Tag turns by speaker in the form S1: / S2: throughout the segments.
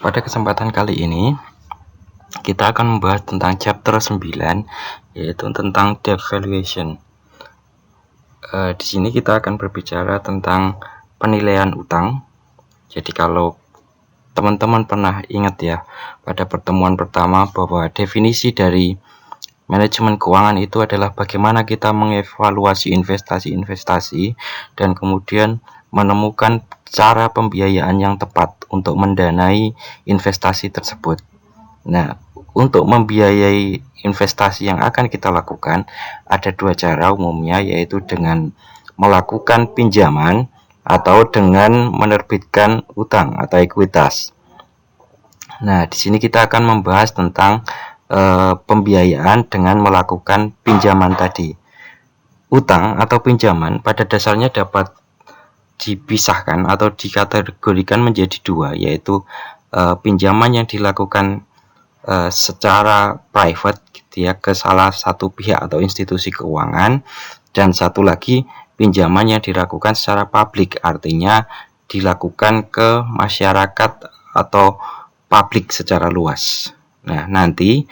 S1: Pada kesempatan kali ini kita akan membahas tentang chapter 9, yaitu tentang debt valuation. Di sini kita akan berbicara tentang penilaian utang. Jadi kalau teman-teman pernah ingat ya, pada pertemuan pertama bahwa definisi dari manajemen keuangan itu adalah bagaimana kita mengevaluasi investasi-investasi dan kemudian menemukan cara pembiayaan yang tepat untuk mendanai investasi tersebut. Nah, untuk membiayai investasi yang akan kita lakukan ada dua cara umumnya, yaitu dengan melakukan pinjaman atau dengan menerbitkan utang atau ekuitas. Nah, di sini kita akan membahas tentang pembiayaan dengan melakukan pinjaman tadi. Utang atau pinjaman pada dasarnya dapat dipisahkan atau dikategorikan menjadi dua, yaitu pinjaman yang dilakukan secara private gitu ya, ke salah satu pihak atau institusi keuangan, dan satu lagi pinjaman yang dilakukan secara publik, artinya dilakukan ke masyarakat atau publik secara luas. Nah, nanti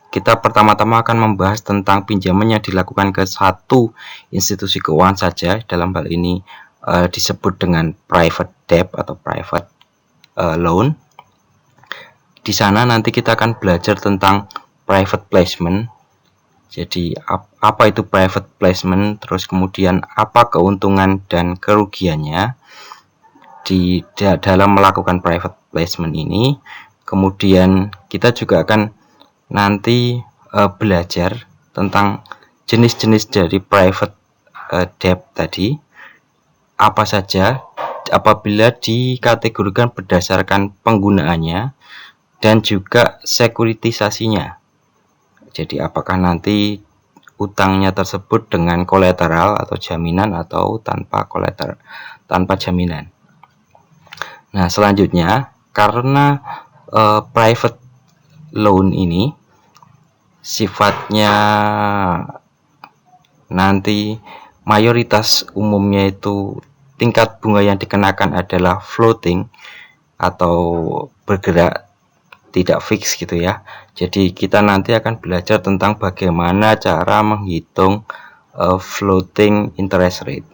S1: kita pertama-tama akan membahas tentang pinjaman yang dilakukan ke satu institusi keuangan saja. Dalam hal ini disebut dengan private debt atau private loan. Di sana nanti kita akan belajar tentang private placement. Jadi apa itu private placement, terus kemudian apa keuntungan dan kerugiannya di dalam melakukan private placement ini. Kemudian kita juga akan nanti belajar tentang jenis-jenis dari private debt tadi, apa saja apabila dikategorikan berdasarkan penggunaannya, dan juga sekuritisasinya. Jadi apakah nanti utangnya tersebut dengan kolateral atau jaminan atau tanpa kolateral, tanpa jaminan. Nah, selanjutnya karena private loan ini sifatnya nanti mayoritas umumnya itu tingkat bunga yang dikenakan adalah floating atau bergerak, tidak fix gitu ya. Jadi kita nanti akan belajar tentang bagaimana cara menghitung floating interest rate.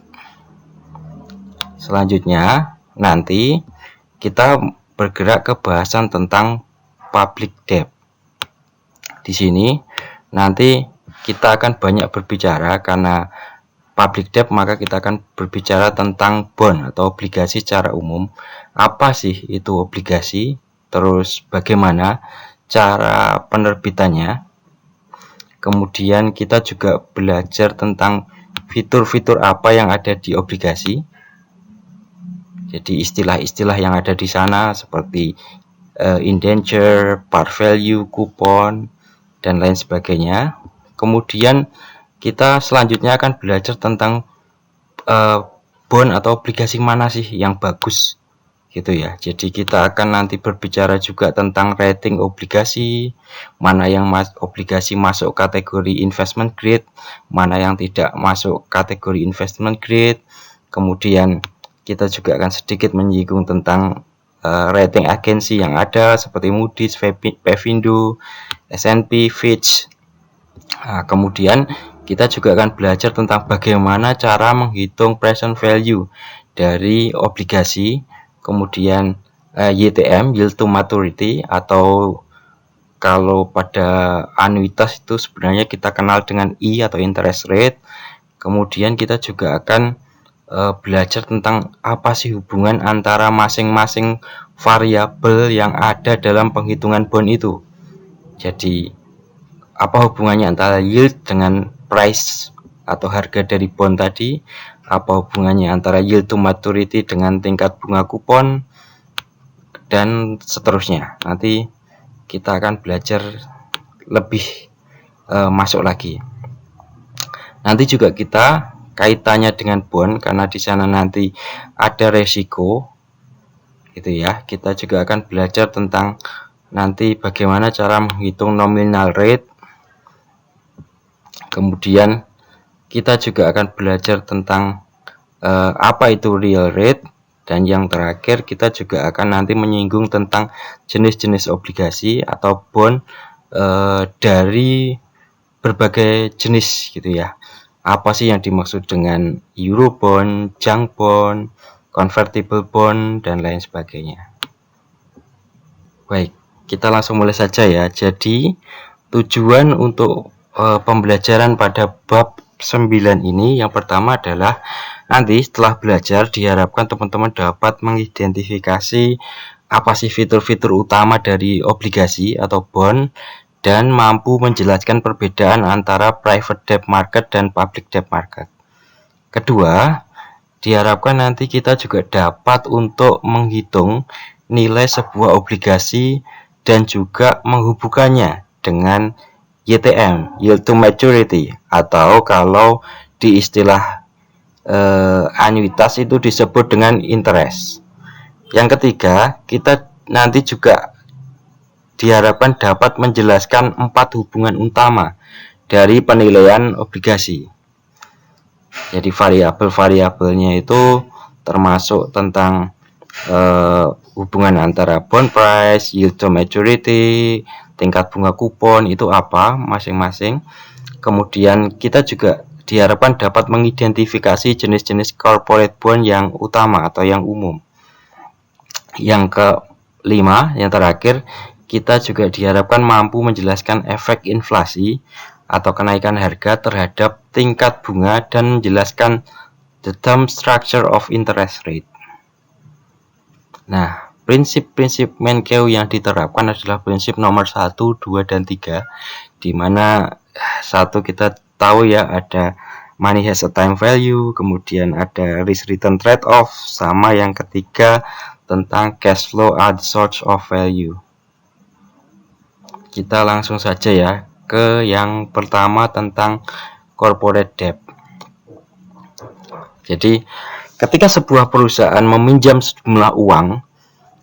S1: Selanjutnya nanti kita bergerak ke bahasan tentang public debt. Di sini nanti kita akan banyak berbicara, karena public debt maka kita akan berbicara tentang bond atau obligasi secara umum. Apa sih itu obligasi? Terus bagaimana cara penerbitannya? Kemudian kita juga belajar tentang fitur-fitur apa yang ada di obligasi. Jadi istilah-istilah yang ada di sana seperti indenture, par value, kupon, dan lain sebagainya. Kemudian kita selanjutnya akan belajar tentang bond atau obligasi mana sih yang bagus gitu ya. Jadi kita akan nanti berbicara juga tentang rating obligasi, mana yang obligasi masuk kategori investment grade, mana yang tidak masuk kategori investment grade. Kemudian kita juga akan sedikit menyinggung tentang rating agensi yang ada seperti Moody's, Pevindo, S&P, Fitch. Nah, kemudian kita juga akan belajar tentang bagaimana cara menghitung present value dari obligasi. Kemudian YTM, yield to maturity, atau kalau pada anuitas itu sebenarnya kita kenal dengan I atau interest rate. Kemudian kita juga akan belajar tentang apa sih hubungan antara masing-masing variabel yang ada dalam penghitungan bond itu. Jadi apa hubungannya antara yield dengan price atau harga dari bond tadi, apa hubungannya antara yield to maturity dengan tingkat bunga kupon, dan seterusnya. Nanti kita akan belajar lebih masuk lagi. Nanti juga kita kaitannya dengan bond, karena di sana nanti ada resiko gitu ya. Kita juga akan belajar tentang nanti bagaimana cara menghitung nominal rate. Kemudian kita juga akan belajar tentang apa itu real rate, Dan yang terakhir kita juga akan nanti menyinggung tentang jenis-jenis obligasi atau bond dari berbagai jenis gitu ya. Apa sih yang dimaksud dengan Eurobond, junk bond, convertible bond, dan lain sebagainya. Baik, kita langsung mulai saja ya. Jadi tujuan untuk pembelajaran pada bab 9 ini yang pertama adalah nanti setelah belajar diharapkan teman-teman dapat mengidentifikasi apa sih fitur-fitur utama dari obligasi atau bond dan mampu menjelaskan perbedaan antara private debt market dan public debt market. Kedua, diharapkan nanti kita juga dapat untuk menghitung nilai sebuah obligasi dan juga menghubungkannya dengan YTM, yield to maturity, atau kalau di istilah anuitas itu disebut dengan interest. Yang ketiga, kita nanti juga diharapkan dapat menjelaskan 4 hubungan utama dari penilaian obligasi. Jadi variabel-variabelnya itu termasuk tentang hubungan antara bond price, yield to maturity, tingkat bunga kupon itu apa masing-masing. Kemudian kita juga diharapkan dapat mengidentifikasi jenis-jenis corporate bond yang utama atau yang umum. Yang kelima, yang terakhir, kita juga diharapkan mampu menjelaskan efek inflasi atau kenaikan harga terhadap tingkat bunga dan menjelaskan the term structure of interest rate. Nah, prinsip-prinsip Menkeu yang diterapkan adalah prinsip nomor 1, 2, dan 3, di mana 1 kita tahu ya ada money has a time value, kemudian ada risk return trade off, sama yang ketiga tentang cash flow are the source of value. Kita langsung saja ya ke yang pertama tentang corporate debt. Jadi ketika sebuah perusahaan meminjam sejumlah uang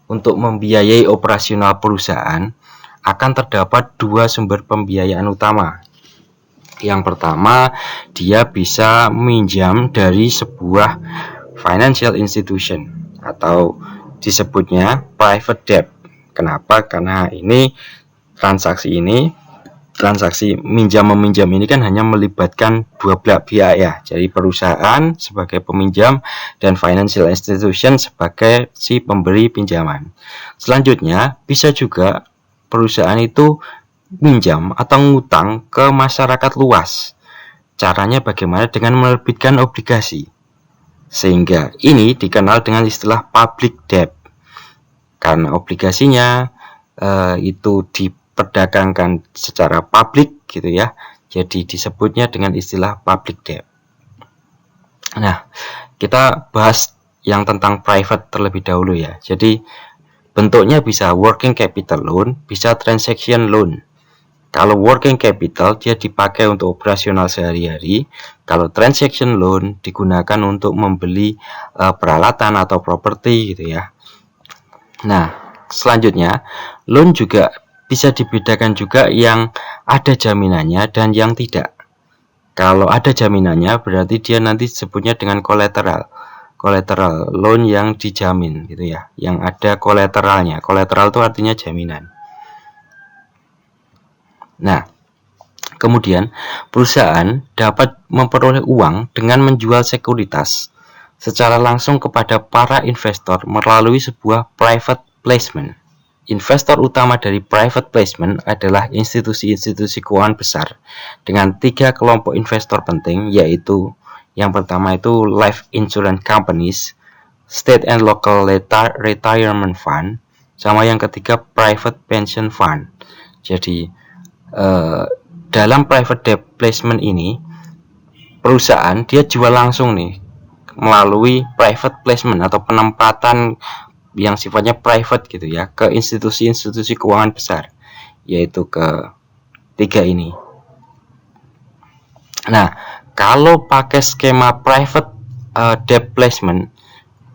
S1: untuk membiayai operasional perusahaan, akan terdapat 2 sumber pembiayaan utama. Yang pertama, dia bisa meminjam dari sebuah financial institution atau disebutnya private debt. Kenapa? Karena transaksi minjam-meminjam ini kan hanya melibatkan dua belah pihak ya. Jadi perusahaan sebagai peminjam dan financial institution sebagai si pemberi pinjaman. Selanjutnya, bisa juga perusahaan itu minjam atau ngutang ke masyarakat luas. Caranya bagaimana? Dengan menerbitkan obligasi. Sehingga ini dikenal dengan istilah public debt. Karena obligasinya itu diperdagangkan secara publik gitu ya. Jadi disebutnya dengan istilah public debt. Nah, kita bahas yang tentang private terlebih dahulu ya. Jadi bentuknya bisa working capital loan, bisa transaction loan. Kalau working capital dia dipakai untuk operasional sehari-hari. Kalau transaction loan digunakan untuk membeli peralatan atau properti gitu ya. Nah, selanjutnya loan juga bisa dibedakan juga yang ada jaminannya dan yang tidak. Kalau ada jaminannya berarti dia nanti disebutnya dengan collateral loan yang dijamin gitu ya, yang ada kolateralnya. Kolateral itu artinya jaminan. Nah, kemudian perusahaan dapat memperoleh uang dengan menjual sekuritas secara langsung kepada para investor melalui sebuah private placement. Investor utama dari private placement adalah institusi-institusi keuangan besar dengan 3 kelompok investor penting, yaitu yang pertama itu life insurance companies, state and local retirement fund, sama yang ketiga private pension fund. Jadi dalam private debt placement ini perusahaan dia jual langsung nih melalui private placement atau penempatan yang sifatnya private gitu ya ke institusi-institusi keuangan besar, yaitu ke 3 ini. Nah, kalau pakai skema private debt placement,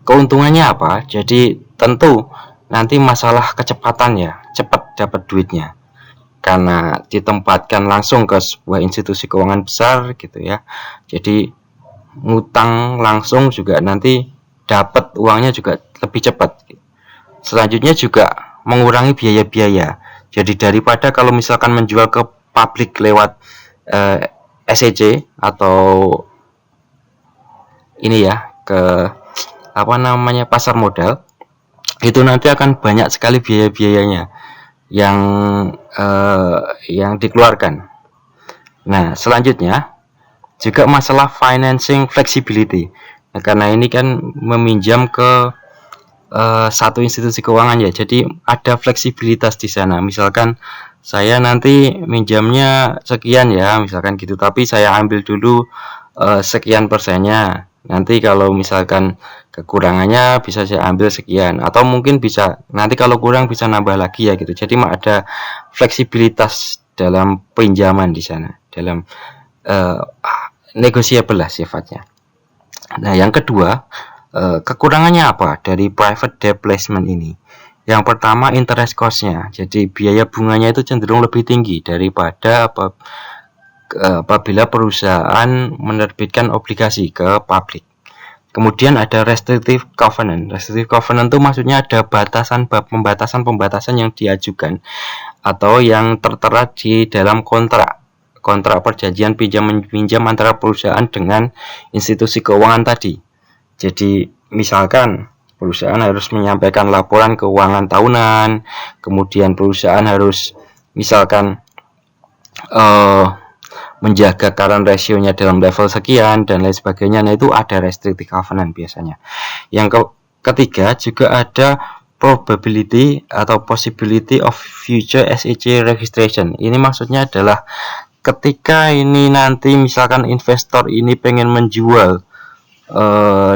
S1: keuntungannya apa? Jadi tentu nanti masalah kecepatan ya, cepat dapat duitnya. Karena ditempatkan langsung ke sebuah institusi keuangan besar gitu ya. Jadi ngutang langsung juga nanti dapat uangnya juga lebih cepat. Selanjutnya juga mengurangi biaya-biaya. Jadi daripada kalau misalkan menjual ke publik lewat SEC atau ini ya, ke pasar modal, itu nanti akan banyak sekali biaya-biayanya yang dikeluarkan. Nah, selanjutnya juga masalah financing flexibility. Nah, karena ini kan meminjam ke satu institusi keuangan ya, jadi ada fleksibilitas di sana. Misalkan saya nanti minjamnya sekian ya, misalkan gitu, tapi saya ambil dulu sekian persennya. Nanti kalau misalkan kekurangannya bisa saya ambil sekian, atau mungkin bisa nanti kalau kurang bisa nambah lagi ya gitu. Jadi ada fleksibilitas dalam pinjaman di sana, dalam negosiable lah sifatnya. Nah, yang kedua, kekurangannya apa dari private debt placement ini? Yang pertama, interest cost-nya. Jadi biaya bunganya itu cenderung lebih tinggi daripada apabila perusahaan menerbitkan obligasi ke publik. Kemudian ada restrictive covenant. Restrictive covenant itu maksudnya ada pembatasan yang diajukan atau yang tertera di dalam kontrak perjanjian pinjam antara perusahaan dengan institusi keuangan tadi. Jadi misalkan perusahaan harus menyampaikan laporan keuangan tahunan, kemudian perusahaan harus misalkan menjaga current ratio-nya dalam level sekian dan lain sebagainya. Nah, itu ada restrictive covenant biasanya. Yang ketiga juga ada probability atau possibility of future SEC registration. Ini maksudnya adalah ketika ini nanti misalkan investor ini pengen menjual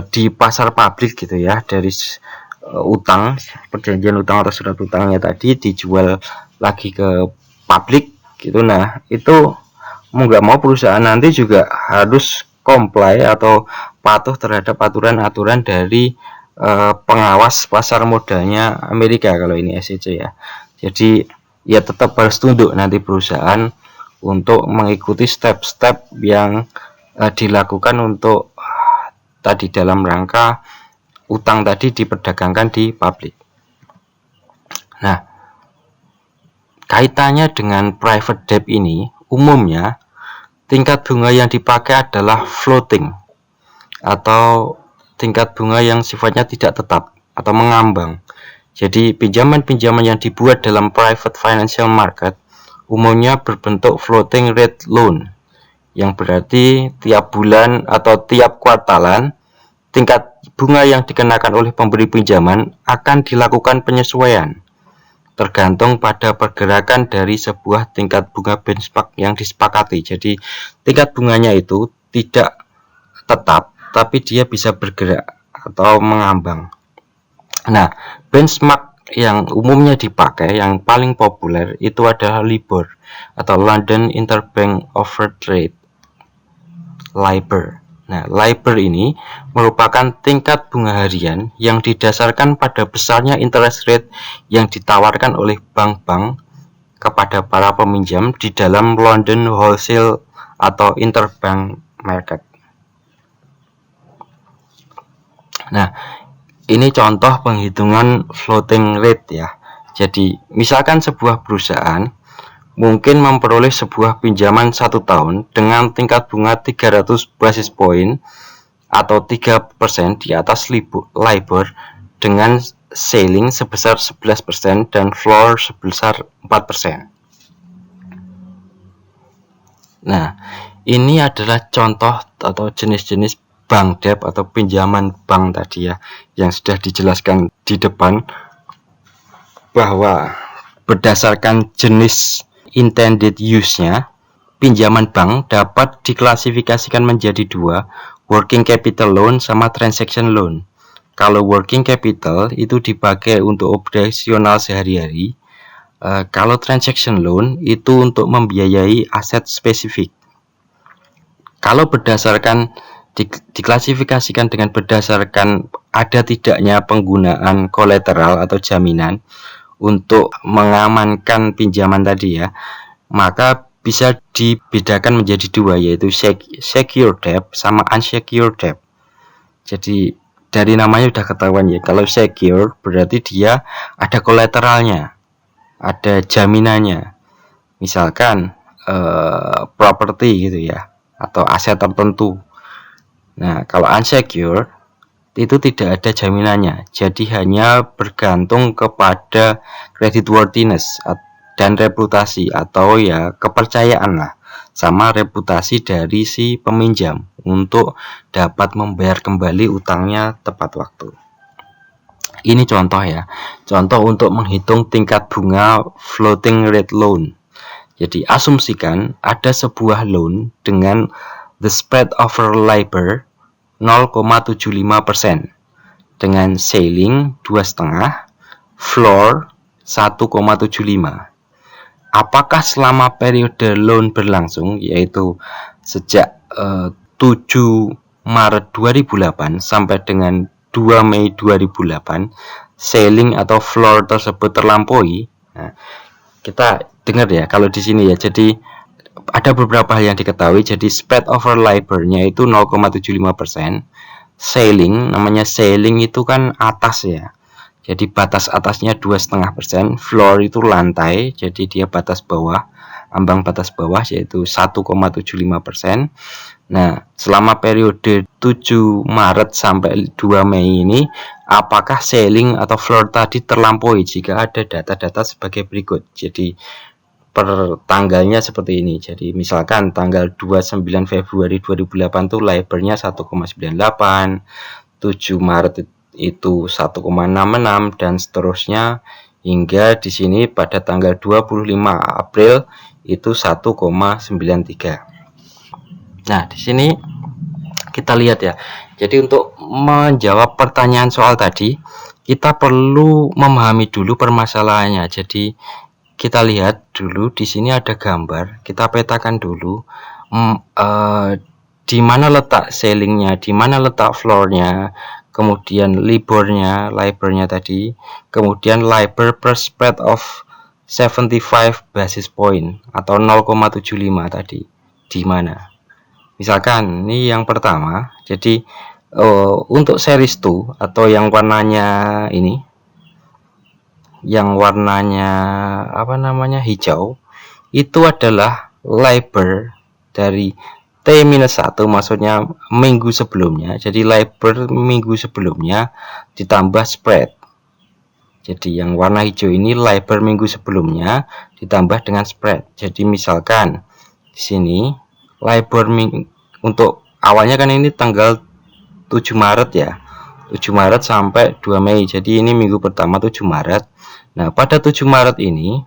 S1: di pasar publik gitu ya, dari utang, perjanjian utang atau surat utangnya tadi dijual lagi ke publik gitu. Nah, itu mau nggak mau perusahaan nanti juga harus comply atau patuh terhadap aturan-aturan dari pengawas pasar modalnya Amerika kalau ini SEC ya. Jadi ya tetap harus tunduk nanti perusahaan untuk mengikuti step-step yang dilakukan untuk tadi dalam rangka utang tadi diperdagangkan di publik. Nah, kaitannya dengan private debt ini, umumnya tingkat bunga yang dipakai adalah floating atau tingkat bunga yang sifatnya tidak tetap atau mengambang. Jadi pinjaman-pinjaman yang dibuat dalam private financial market umumnya berbentuk floating rate loan, yang berarti tiap bulan atau tiap kuartalan tingkat bunga yang dikenakan oleh pemberi pinjaman akan dilakukan penyesuaian tergantung pada pergerakan dari sebuah tingkat bunga benchmark yang disepakati. Jadi tingkat bunganya itu tidak tetap, tapi dia bisa bergerak atau mengambang. Nah, benchmark yang umumnya dipakai, yang paling populer itu adalah LIBOR atau London Interbank Offered Rate, LIBOR. Nah, LIBOR ini merupakan tingkat bunga harian yang didasarkan pada besarnya interest rate yang ditawarkan oleh bank-bank kepada para peminjam di dalam London Wholesale atau Interbank Market. Nah, ini contoh penghitungan floating rate ya. Jadi, misalkan sebuah perusahaan mungkin memperoleh sebuah pinjaman 1 tahun dengan tingkat bunga 300 basis point atau 3% di atas LIBOR dengan ceiling sebesar 11% dan floor sebesar 4%. Nah, ini adalah contoh atau jenis-jenis bank debt atau pinjaman bank tadi ya, yang sudah dijelaskan di depan bahwa berdasarkan jenis intended use-nya, pinjaman bank dapat diklasifikasikan menjadi dua, working capital loan sama transaction loan. Kalau working capital itu dipakai untuk operasional sehari-hari, kalau transaction loan itu untuk membiayai aset spesifik. Kalau berdasarkan diklasifikasikan dengan berdasarkan ada tidaknya penggunaan kolateral atau jaminan untuk mengamankan pinjaman tadi ya, maka bisa dibedakan menjadi dua, yaitu secure debt sama unsecured debt. Jadi dari namanya udah ketahuan ya, kalau secure berarti dia ada kolateralnya, ada jaminannya, misalkan properti gitu ya, atau aset tertentu. Nah, kalau unsecure itu tidak ada jaminannya, jadi hanya bergantung kepada creditworthiness dan reputasi, atau ya kepercayaan lah, sama reputasi dari si peminjam untuk dapat membayar kembali utangnya tepat waktu. Ini contoh ya, contoh untuk menghitung tingkat bunga floating rate loan. Jadi asumsikan ada sebuah loan dengan the spread over LIBOR 0,75% dengan ceiling 2,5, floor 1,75. Apakah selama periode loan berlangsung, yaitu sejak 7 Maret 2008 sampai dengan 2 Mei 2008, ceiling atau floor tersebut terlampaui? Nah, kita dengar ya, kalau di sini ya, jadi ada beberapa hal yang diketahui. Jadi spread over LIBOR-nya itu 0,75%. Ceiling, namanya ceiling itu kan atas ya, jadi batas atasnya 2,5%. Floor itu lantai, jadi dia batas bawah, ambang batas bawah, yaitu 1,75%. Nah, selama periode 7 Maret sampai 2 Mei ini, apakah ceiling atau floor tadi terlampaui? Jika ada data-data sebagai berikut. Jadi per tanggalnya seperti ini. Jadi misalkan tanggal 29 Februari 2008 tuh LIBOR-nya 1,98, 7 Maret itu 1,66 dan seterusnya hingga di sini pada tanggal 25 April itu 1,93. Nah, di sini kita lihat ya. Jadi untuk menjawab pertanyaan soal tadi, kita perlu memahami dulu permasalahannya. Jadi kita lihat dulu di sini ada gambar, kita petakan dulu di mana letak ceilingnya, di mana letak floornya, kemudian LIBOR-nya tadi, kemudian LIBOR per spread of 75 basis point atau 0,75 tadi di mana. Misalkan ini yang pertama, jadi untuk series 2 atau yang warnanya ini, yang warnanya hijau, itu adalah LIBOR dari T-1, maksudnya minggu sebelumnya. Jadi LIBOR minggu sebelumnya ditambah spread. Jadi yang warna hijau ini LIBOR minggu sebelumnya ditambah dengan spread. Jadi misalkan di sini LIBOR untuk awalnya kan ini tanggal 7 Maret ya, 7 Maret sampai 2 Mei. Jadi ini minggu pertama 7 Maret. Nah, pada 7 Maret ini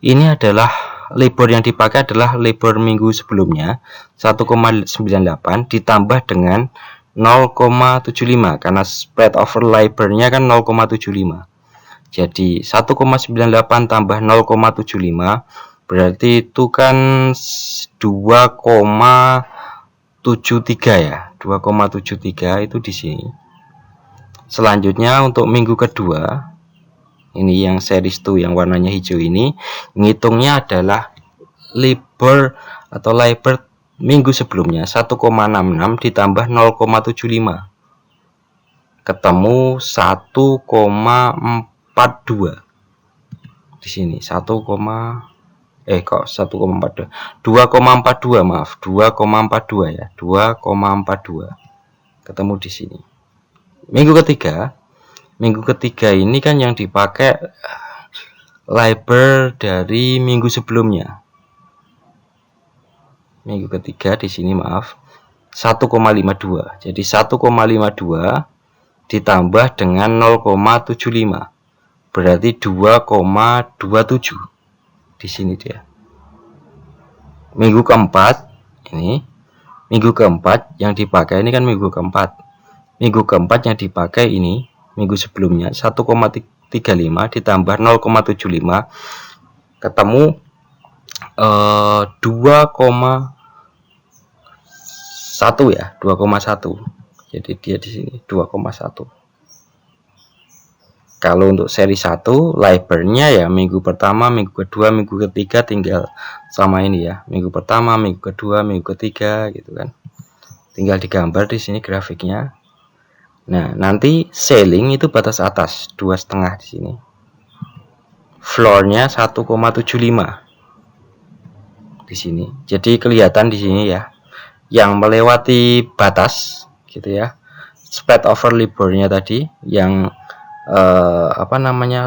S1: adalah LIBOR yang dipakai adalah LIBOR minggu sebelumnya 1,98 ditambah dengan 0,75 karena spread over LIBOR-nya kan 0,75. Jadi 1,98 tambah 0,75 berarti itu kan 2,73 ya. 2,73 itu di sini. Selanjutnya untuk minggu kedua, ini yang series 2 yang warnanya hijau ini, ngitungnya adalah LIBOR atau LIBOR minggu sebelumnya 1,66 ditambah 0,75 ketemu 1,42. Di sini 2,42 maaf, 2,42 ya, 2,42 ketemu di sini. Minggu ketiga ini kan yang dipakai LIBOR dari minggu sebelumnya. Minggu ketiga di sini 1,52. Jadi 1,52 ditambah dengan 0,75 berarti 2,27. Di sini dia. Minggu keempat yang dipakai ini kan minggu keempat. Minggu keempat yang dipakai ini minggu sebelumnya 1,35 ditambah 0,75 ketemu 2,1 ya, 2,1. Jadi dia di sini 2,1. Kalau untuk seri 1 LIBOR-nya ya minggu pertama, minggu kedua, minggu ketiga tinggal sama ini ya. Minggu pertama, minggu kedua, minggu ketiga gitu kan. Tinggal digambar di sini grafiknya. Nah, nanti ceiling itu batas atas 2,5 di sini. Floornya 1,75 di sini. Jadi kelihatan di sini ya, yang melewati batas gitu ya. Spread over LIBOR-nya tadi yang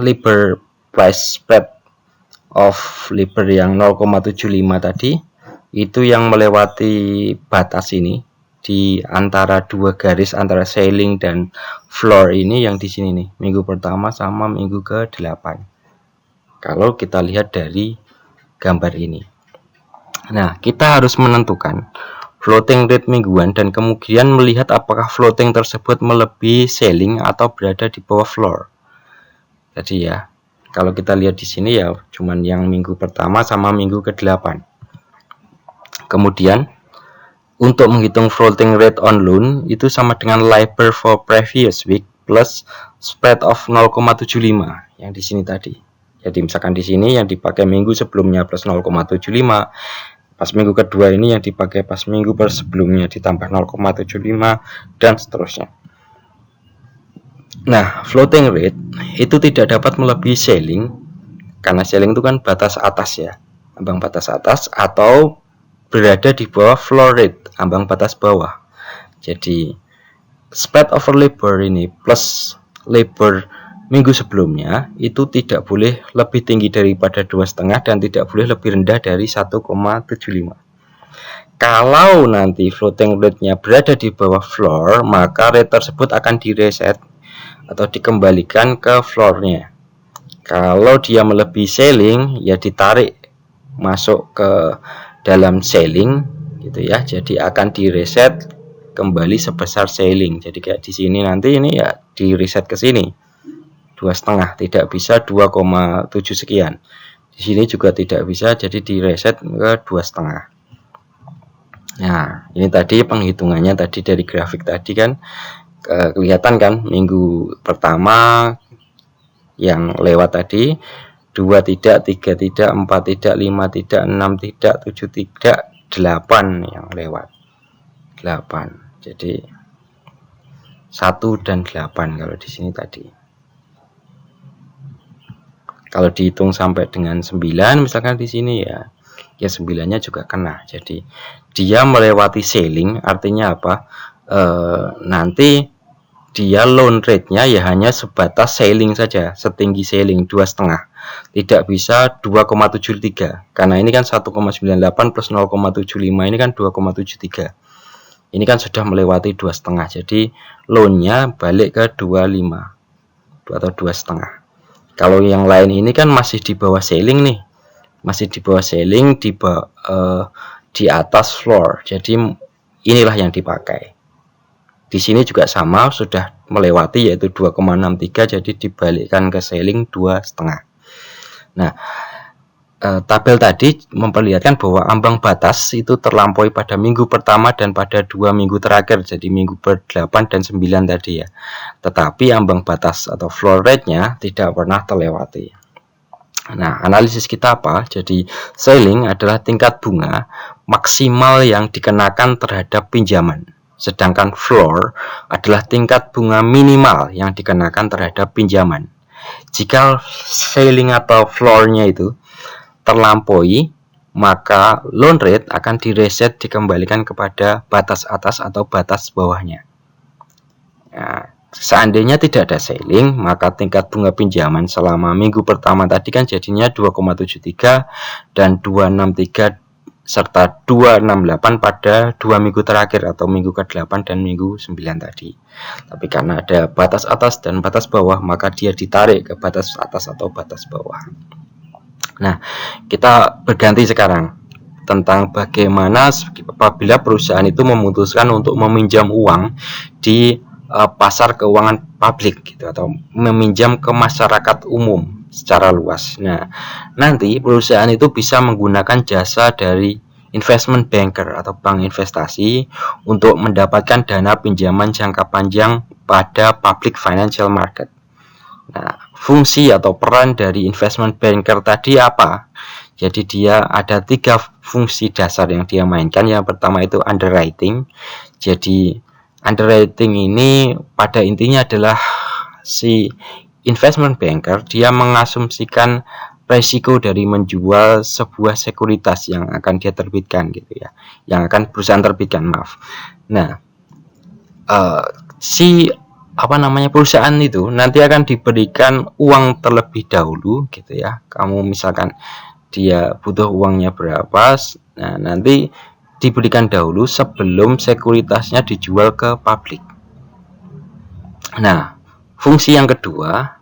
S1: LIBOR price spread of LIBOR yang 0,75 tadi itu yang melewati batas ini di antara dua garis antara ceiling dan floor ini yang di sini nih, minggu pertama sama minggu ke-8. Kalau kita lihat dari gambar ini. Nah, kita harus menentukan floating rate mingguan dan kemudian melihat apakah floating tersebut melebihi ceiling atau berada di bawah floor. Jadi ya, kalau kita lihat di sini ya cuman yang minggu pertama sama minggu ke-8. Kemudian untuk menghitung floating rate on loan itu sama dengan LIBOR for previous week plus spread of 0,75 yang di sini tadi. Jadi misalkan di sini yang dipakai minggu sebelumnya plus 0,75, pas minggu kedua ini yang dipakai pas minggu sebelumnya ditambah 0,75 dan seterusnya. Nah, floating rate itu tidak dapat melebihi ceiling karena ceiling itu kan batas atas ya, ambang batas atas, atau berada di bawah floor rate, ambang batas bawah. Jadi spread over LIBOR ini plus LIBOR minggu sebelumnya itu tidak boleh lebih tinggi daripada 2,5 dan tidak boleh lebih rendah dari 1,75. Kalau nanti floating rate-nya berada di bawah floor, maka rate tersebut akan direset atau dikembalikan ke floor-nya. Kalau dia melebihi ceiling, ya ditarik masuk ke dalam ceiling gitu ya. Jadi akan direset kembali sebesar ceiling. Jadi kayak di sini nanti ini ya direset ke sini 2,5, tidak bisa 2,7 sekian. Di sini juga tidak bisa, jadi direset ke 2,5. Nah, ini tadi penghitungannya tadi dari grafik tadi kan kelihatan kan, minggu pertama yang lewat tadi 2 tidak, 3 tidak, 4 tidak, 5 tidak, 6 tidak, 7 tidak, 8 yang lewat. 8. Jadi 1 dan 8 kalau di sini tadi. Kalau dihitung sampai dengan 9 misalkan di sini ya 9-nya juga kena. Jadi dia melewati ceiling, artinya apa? Nanti dia loan rate-nya ya hanya sebatas ceiling saja, setinggi ceiling 2,5. Tidak bisa 2,73 karena ini kan 1,98 plus 0,75 ini kan 2,73. Ini kan sudah melewati 2,5. Jadi loan-nya balik ke 25 atau 2,5. Kalau yang lain ini kan masih di bawah ceiling nih, masih di bawah ceiling, di atas floor. Jadi inilah yang dipakai. Di sini juga sama, sudah melewati yaitu 2,63, jadi dibalikkan ke ceiling 2,5. Nah, tabel tadi memperlihatkan bahwa ambang batas itu terlampaui pada minggu pertama dan pada 2 minggu terakhir, jadi minggu per-8 dan 9 tadi ya. Tetapi ambang batas atau floor rate-nya tidak pernah terlewati. Nah, analisis kita apa? Jadi ceiling adalah tingkat bunga maksimal yang dikenakan terhadap pinjaman, sedangkan floor adalah tingkat bunga minimal yang dikenakan terhadap pinjaman. Jika ceiling atau floor-nya itu terlampaui, maka loan rate akan direset, dikembalikan kepada batas atas atau batas bawahnya. Nah, seandainya tidak ada ceiling, maka tingkat bunga pinjaman selama minggu pertama tadi kan jadinya 2,73 dan 2,63 serta 2,68 pada 2 minggu terakhir atau minggu ke-8 dan minggu 9 tadi. Tapi karena ada batas atas dan batas bawah, maka dia ditarik ke batas atas atau batas bawah. Nah, kita berganti sekarang tentang bagaimana apabila perusahaan itu memutuskan untuk meminjam uang di pasar keuangan publik gitu, atau meminjam ke masyarakat umum secara luas. Nah, nanti perusahaan itu bisa menggunakan jasa dari investment banker atau bank investasi untuk mendapatkan dana pinjaman jangka panjang pada public financial market. Nah, fungsi atau peran dari investment banker tadi apa? Jadi dia ada 3 fungsi dasar yang dia mainkan. Yang pertama itu underwriting. Jadi Underwriting ini pada intinya adalah si investment banker dia mengasumsikan resiko dari menjual sebuah sekuritas yang akan dia terbitkan gitu ya, yang akan perusahaan terbitkan, maaf. Nah, si perusahaan itu nanti akan diberikan uang terlebih dahulu gitu ya. Kamu misalkan dia butuh uangnya berapa, nah nanti diberikan dahulu sebelum sekuritasnya dijual ke publik. Nah, fungsi yang kedua,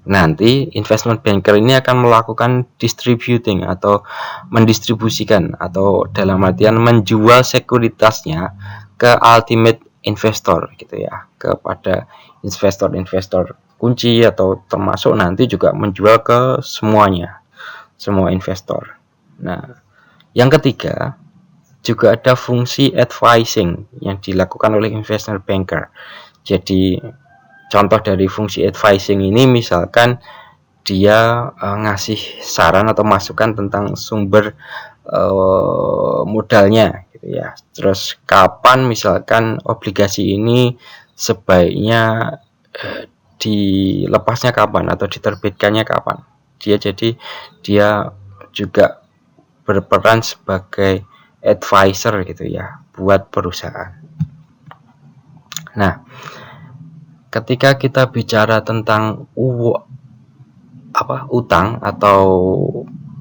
S1: nanti investment banker ini akan melakukan distributing atau mendistribusikan, atau dalam artian menjual sekuritasnya ke ultimate investor gitu ya, kepada investor-investor kunci, atau termasuk nanti juga menjual ke semuanya, semua investor. Nah, yang ketiga juga ada fungsi advising yang dilakukan oleh investment banker. Jadi contoh dari fungsi advising ini misalkan dia ngasih saran atau masukan tentang sumber modalnya gitu ya. Terus kapan misalkan obligasi ini sebaiknya dilepasnya kapan atau diterbitkannya kapan. Dia juga berperan sebagai advisor gitu ya buat perusahaan. Nah, ketika kita bicara tentang utang atau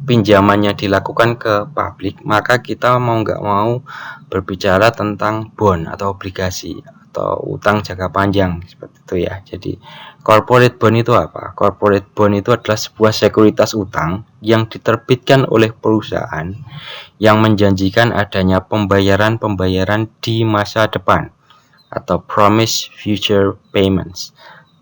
S1: pinjamannya dilakukan ke publik, maka kita mau nggak mau berbicara tentang bond atau obligasi atau utang jangka panjang seperti itu ya. Jadi corporate bond itu apa? Corporate bond itu adalah sebuah sekuritas utang yang diterbitkan oleh perusahaan yang menjanjikan adanya pembayaran di masa depan atau promise future payments,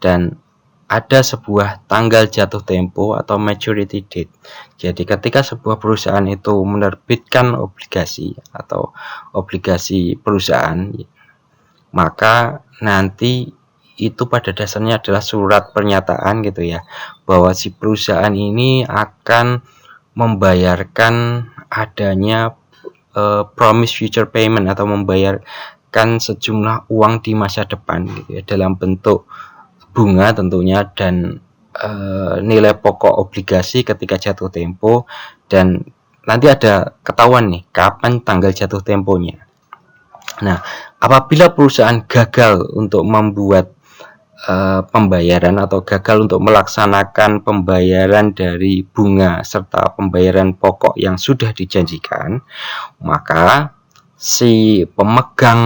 S1: dan ada sebuah tanggal jatuh tempo atau maturity date. Jadi ketika sebuah perusahaan itu menerbitkan obligasi atau obligasi perusahaan, maka nanti itu pada dasarnya adalah surat pernyataan gitu ya, bahwa si perusahaan ini akan membayarkan adanya promise future payment atau membayarkan sejumlah uang di masa depan gitu ya, dalam bentuk bunga tentunya, dan nilai pokok obligasi ketika jatuh tempo, dan nanti ada ketahuan nih kapan tanggal jatuh temponya. Nah, apabila perusahaan gagal untuk membuat pembayaran atau gagal untuk melaksanakan pembayaran dari bunga serta pembayaran pokok yang sudah dijanjikan, maka si pemegang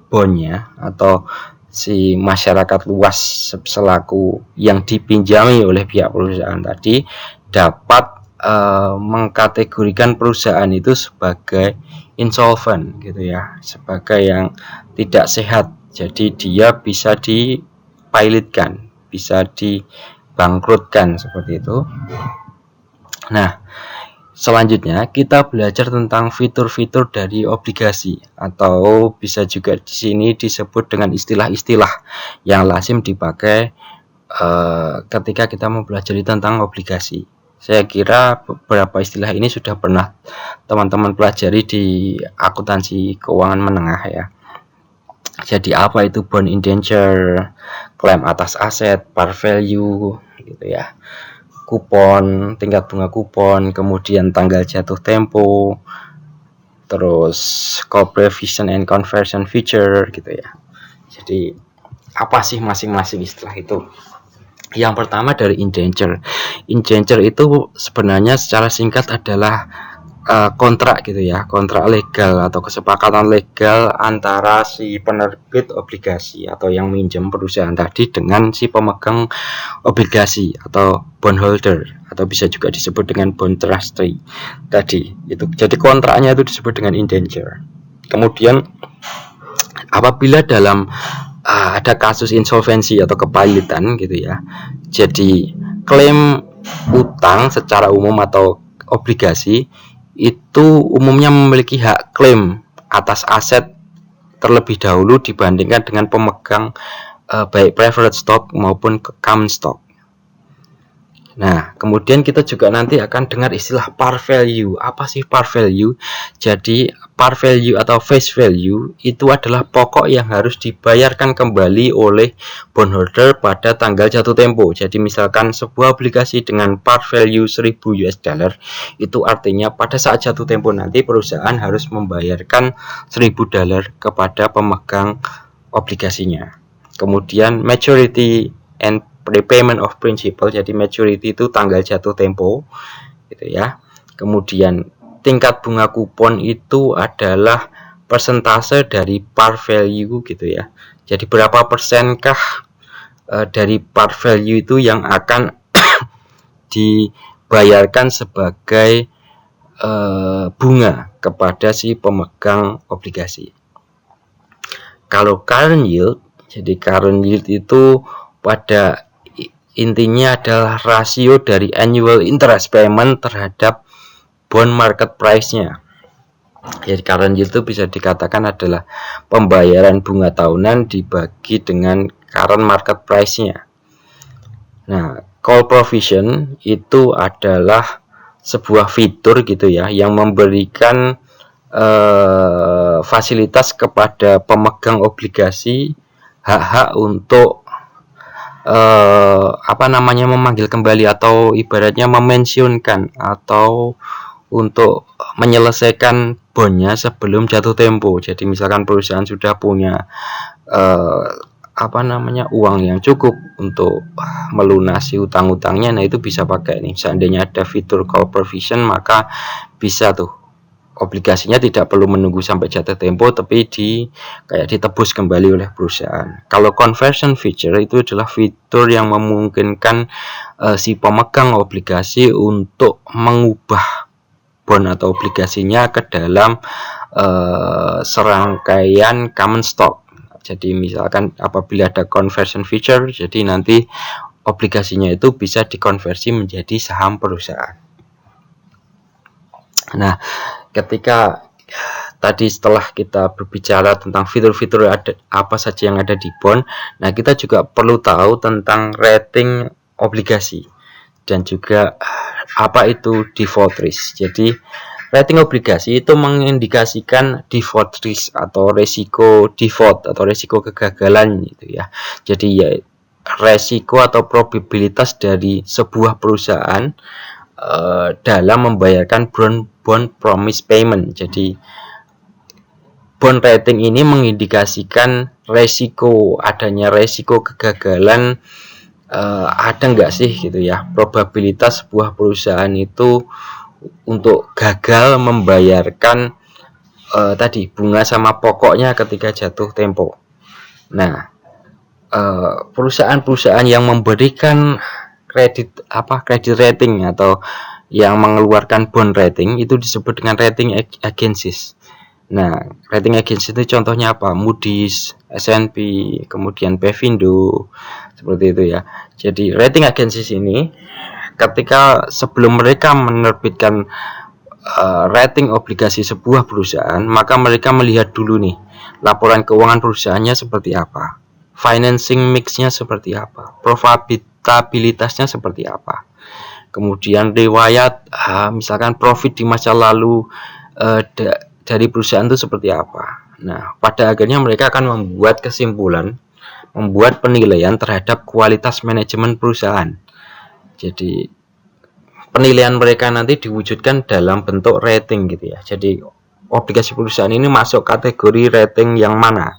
S1: bondnya atau si masyarakat luas selaku yang dipinjami oleh pihak perusahaan tadi dapat mengkategorikan perusahaan itu sebagai insolvent gitu ya, sebagai yang tidak sehat. Jadi dia bisa dipilotkan, bisa dibangkrutkan seperti itu. Nah, selanjutnya kita belajar tentang fitur-fitur dari obligasi, atau bisa juga di sini disebut dengan istilah-istilah yang lazim dipakai ketika kita mempelajari tentang obligasi. Saya kira beberapa istilah ini sudah pernah teman-teman pelajari di akuntansi keuangan menengah ya. Jadi apa itu bond indenture, klaim atas aset, par value gitu ya, kupon, tingkat bunga kupon, kemudian tanggal jatuh tempo, terus corporate vision and conversion feature gitu ya. Jadi apa sih masing-masing istilah itu? Yang pertama dari indenture. Indenture itu sebenarnya secara singkat adalah kontrak gitu ya, kontrak legal atau kesepakatan legal antara si penerbit obligasi atau yang minjem perusahaan tadi dengan si pemegang obligasi atau bondholder, atau bisa juga disebut dengan bond trustee tadi itu. Jadi kontraknya itu disebut dengan indenture. Kemudian apabila dalam ada kasus insolvensi atau kepalitan gitu ya, jadi klaim utang secara umum atau obligasi itu umumnya memiliki hak klaim atas aset terlebih dahulu dibandingkan dengan pemegang baik preferred stock maupun common stock. Nah, kemudian kita juga nanti akan dengar istilah par value. Apa sih par value? Jadi, par value atau face value itu adalah pokok yang harus dibayarkan kembali oleh bondholder pada tanggal jatuh tempo. Jadi, misalkan sebuah obligasi dengan par value 1000 US dollar, itu artinya pada saat jatuh tempo nanti perusahaan harus membayarkan 1000 dolar kepada pemegang obligasinya. Kemudian maturity and repayment of principal, jadi maturity itu tanggal jatuh tempo gitu ya. Kemudian tingkat bunga kupon itu adalah persentase dari par value gitu ya. Jadi berapa persenkah dari par value itu yang akan dibayarkan sebagai bunga kepada si pemegang obligasi. Kalau current yield, jadi current yield itu pada intinya adalah rasio dari annual interest payment terhadap bond market price-nya. Jadi current yield itu bisa dikatakan adalah pembayaran bunga tahunan dibagi dengan current market price-nya. Nah, call provision itu adalah sebuah fitur gitu ya yang memberikan fasilitas kepada pemegang obligasi hak-hak untuk memanggil kembali atau ibaratnya memensiunkan atau untuk menyelesaikan bondnya sebelum jatuh tempo. Jadi misalkan perusahaan sudah punya uang yang cukup untuk melunasi utang-utangnya, nah itu bisa pakai nih. Seandainya ada fitur call provision, maka bisa tuh obligasinya tidak perlu menunggu sampai jatuh tempo, tapi ditebus kembali oleh perusahaan. Kalau conversion feature itu adalah fitur yang memungkinkan si pemegang obligasi untuk mengubah bond atau obligasinya ke dalam serangkaian common stock. Jadi misalkan apabila ada conversion feature, jadi nanti obligasinya itu bisa dikonversi menjadi saham perusahaan. Nah, ketika tadi setelah kita berbicara tentang fitur-fitur apa saja yang ada di bond, nah kita juga perlu tahu tentang rating obligasi dan juga apa itu default risk. Jadi rating obligasi itu mengindikasikan default risk atau resiko default atau resiko kegagalan gitu ya. Jadi ya resiko atau probabilitas dari sebuah perusahaan dalam membayarkan bond promise payment. Jadi bond rating ini mengindikasikan adanya resiko kegagalan, ada nggak sih gitu ya, probabilitas sebuah perusahaan itu untuk gagal membayarkan bunga sama pokoknya ketika jatuh tempo. Nah, perusahaan-perusahaan yang memberikan kredit rating atau yang mengeluarkan bond rating itu disebut dengan rating agencies. Nah, rating agencies itu contohnya apa? Moody's, S&P, kemudian Pevindo, seperti itu ya. Jadi rating agencies ini ketika sebelum mereka menerbitkan rating obligasi sebuah perusahaan, maka mereka melihat dulu nih laporan keuangan perusahaannya seperti apa, financing mix-nya seperti apa, profitabilitasnya seperti apa, kemudian riwayat misalkan profit di masa lalu dari perusahaan itu seperti apa. Nah, pada akhirnya mereka akan membuat kesimpulan, membuat penilaian terhadap kualitas manajemen perusahaan. Jadi penilaian mereka nanti diwujudkan dalam bentuk rating gitu ya. Jadi obligasi perusahaan ini masuk kategori rating yang mana?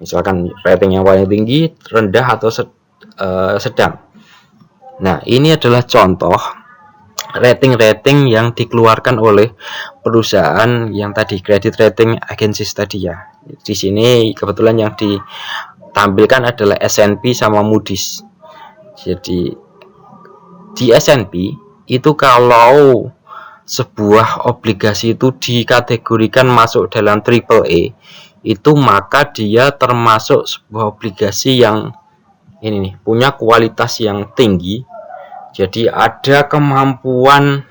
S1: Misalkan rating yang paling tinggi, rendah, atau sedang. Nah, ini adalah contoh rating-rating yang dikeluarkan oleh perusahaan yang tadi, credit rating agencies tadi ya. Di sini kebetulan yang ditampilkan adalah S&P sama Moody's. Jadi di S&P itu kalau sebuah obligasi itu dikategorikan masuk dalam AAA, itu maka dia termasuk sebuah obligasi yang ini nih, punya kualitas yang tinggi. Jadi ada kemampuan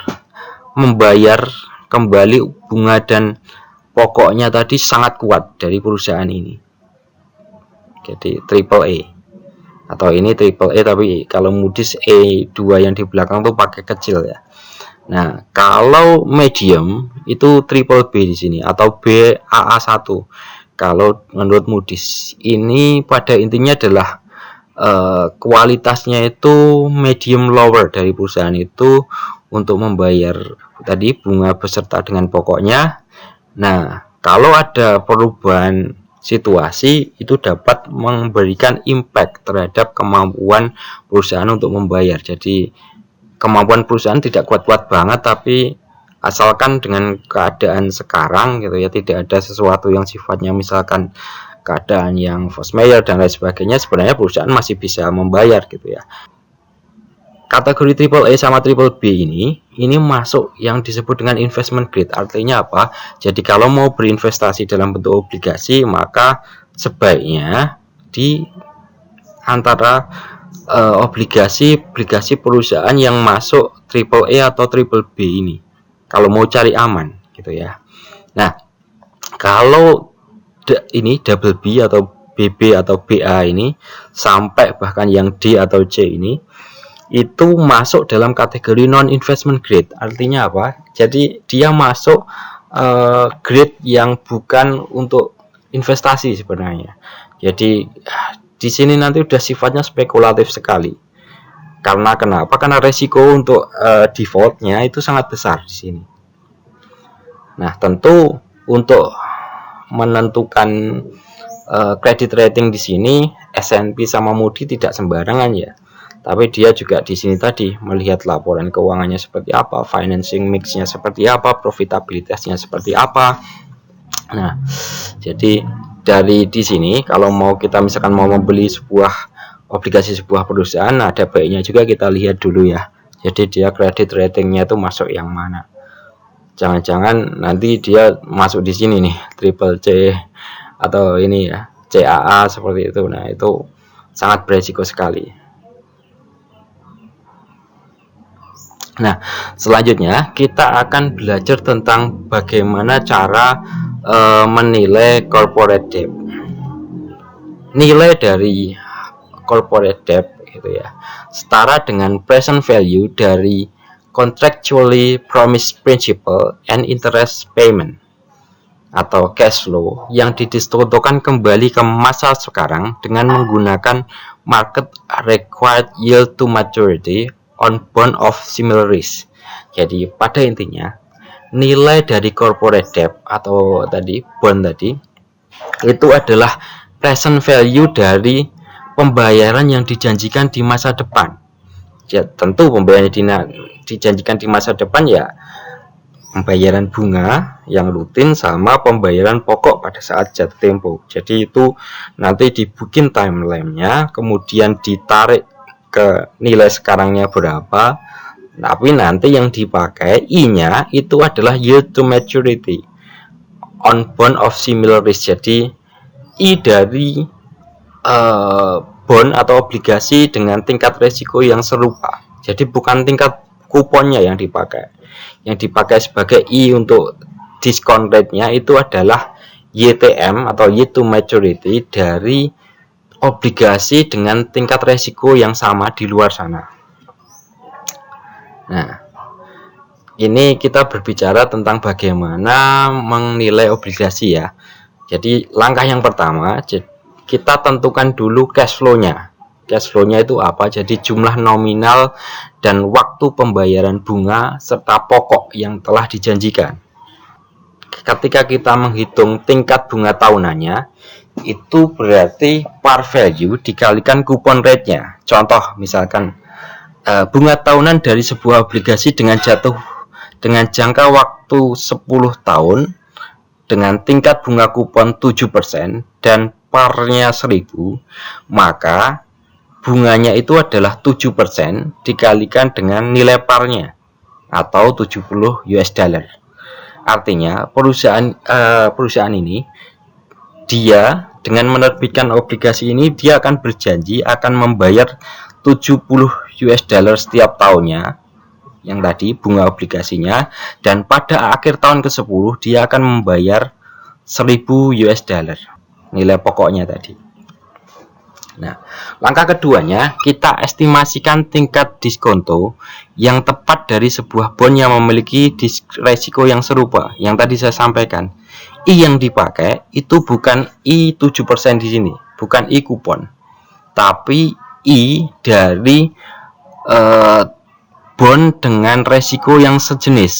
S1: membayar kembali bunga dan pokoknya tadi sangat kuat dari perusahaan ini. Jadi AAA. atau ini triple A, tapi kalau Moody's E2 yang di belakang tuh pakai kecil ya. Nah, kalau medium itu triple B di sini atau BAA1. Kalau menurut Moody's ini pada intinya adalah kualitasnya itu medium lower dari perusahaan itu untuk membayar tadi bunga beserta dengan pokoknya. Nah, kalau ada perubahan situasi itu dapat memberikan impact terhadap kemampuan perusahaan untuk membayar. Jadi kemampuan perusahaan tidak kuat-kuat banget, tapi asalkan dengan keadaan sekarang gitu ya, tidak ada sesuatu yang sifatnya misalkan keadaan yang force majeure dan lain sebagainya, sebenarnya perusahaan masih bisa membayar gitu ya. Kategori triple A sama triple B ini masuk yang disebut dengan investment grade. Artinya apa? Jadi kalau mau berinvestasi dalam bentuk obligasi, maka sebaiknya di antara obligasi perusahaan yang masuk triple A atau triple B ini, kalau mau cari aman gitu ya. Nah, kalau ini double B atau BB atau BA ini sampai bahkan yang D atau C ini itu masuk dalam kategori non investment grade. Artinya apa? Jadi dia masuk grade yang bukan untuk investasi sebenarnya. Jadi di sini nanti udah sifatnya spekulatif sekali. Karena kenapa? Karena resiko untuk defaultnya itu sangat besar di sini. Nah, tentu untuk menentukan credit rating di sini S&P sama Moody's tidak sembarangan ya. Tapi dia juga di sini tadi melihat laporan keuangannya seperti apa, financing mix-nya seperti apa, profitabilitasnya seperti apa. Nah, jadi dari di sini kalau mau kita misalkan mau membeli sebuah obligasi sebuah perusahaan, ada baiknya juga kita lihat dulu ya. Jadi dia credit ratingnya itu masuk yang mana. Jangan-jangan nanti dia masuk di sini nih, triple C atau ini ya, CAA seperti itu. Nah, itu sangat beresiko sekali. Nah, selanjutnya kita akan belajar tentang bagaimana cara menilai corporate debt. Nilai dari corporate debt gitu ya, setara dengan present value dari contractually promised principal and interest payment atau cash flow yang didiskusikan kembali ke masa sekarang dengan menggunakan market required yield to maturity on bond of similar risk. Jadi pada intinya nilai dari corporate debt atau tadi bond tadi itu adalah present value dari pembayaran yang dijanjikan di masa depan. Ya, tentu pembayaran dijanjikan di masa depan ya pembayaran bunga yang rutin sama pembayaran pokok pada saat jatuh tempo. Jadi itu nanti dibikin timeline-nya, kemudian ditarik ke nilai sekarangnya berapa, tapi nanti yang dipakai I-nya itu adalah yield to maturity on bond of similar risk. Jadi I dari bond atau obligasi dengan tingkat resiko yang serupa. Jadi bukan tingkat kuponnya yang dipakai. Yang dipakai sebagai I untuk discount rate-nya itu adalah YTM atau yield to maturity dari obligasi dengan tingkat resiko yang sama di luar sana. Nah, ini kita berbicara tentang bagaimana menilai obligasi ya. Jadi langkah yang pertama, kita tentukan dulu cash flow-nya. Cash flow-nya itu apa? Jadi jumlah nominal dan waktu pembayaran bunga serta pokok yang telah dijanjikan. Ketika kita menghitung tingkat bunga tahunannya, itu berarti par value dikalikan kupon rate-nya. Contoh misalkan bunga tahunan dari sebuah obligasi dengan jangka waktu 10 tahun dengan tingkat bunga kupon 7% dan parnya 1000, maka bunganya itu adalah 7% dikalikan dengan nilai parnya atau 70 US dollar. Artinya perusahaan ini dia dengan menerbitkan obligasi ini dia akan berjanji akan membayar 70 US dollar setiap tahunnya yang tadi bunga obligasinya, dan pada akhir tahun ke-10 dia akan membayar 1000 US dollar nilai pokoknya tadi. Nah, langkah keduanya, kita estimasikan tingkat diskonto yang tepat dari sebuah bond yang memiliki resiko yang serupa. Yang tadi saya sampaikan, I yang dipakai itu bukan I 7% di sini, bukan I kupon, tapi I dari bond dengan resiko yang sejenis,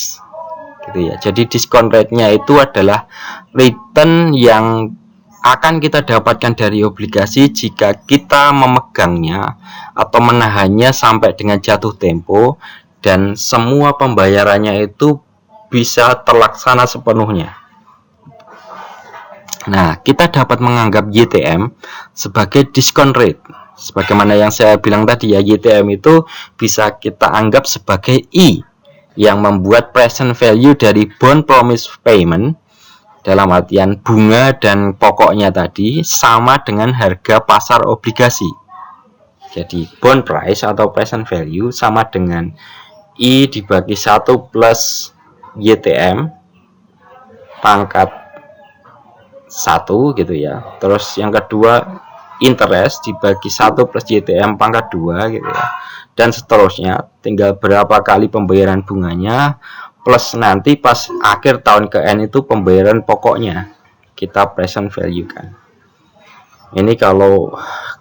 S1: gitu ya. Jadi diskon rate-nya itu adalah return yang akan kita dapatkan dari obligasi jika kita memegangnya atau menahannya sampai dengan jatuh tempo dan semua pembayarannya itu bisa terlaksana sepenuhnya. Nah, kita dapat menganggap YTM sebagai diskon rate. Sebagaimana yang saya bilang tadi ya, YTM itu bisa kita anggap sebagai I yang membuat present value dari bond promise payment, dalam artian bunga dan pokoknya tadi sama dengan harga pasar obligasi. Jadi bond price atau present value sama dengan I dibagi 1 plus YTM pangkat 1 gitu ya. Terus yang kedua interest dibagi 1 plus YTM pangkat 2 gitu ya. Dan seterusnya, tinggal berapa kali pembayaran bunganya plus nanti pas akhir tahun ke N itu pembayaran pokoknya kita present value kan. Ini kalau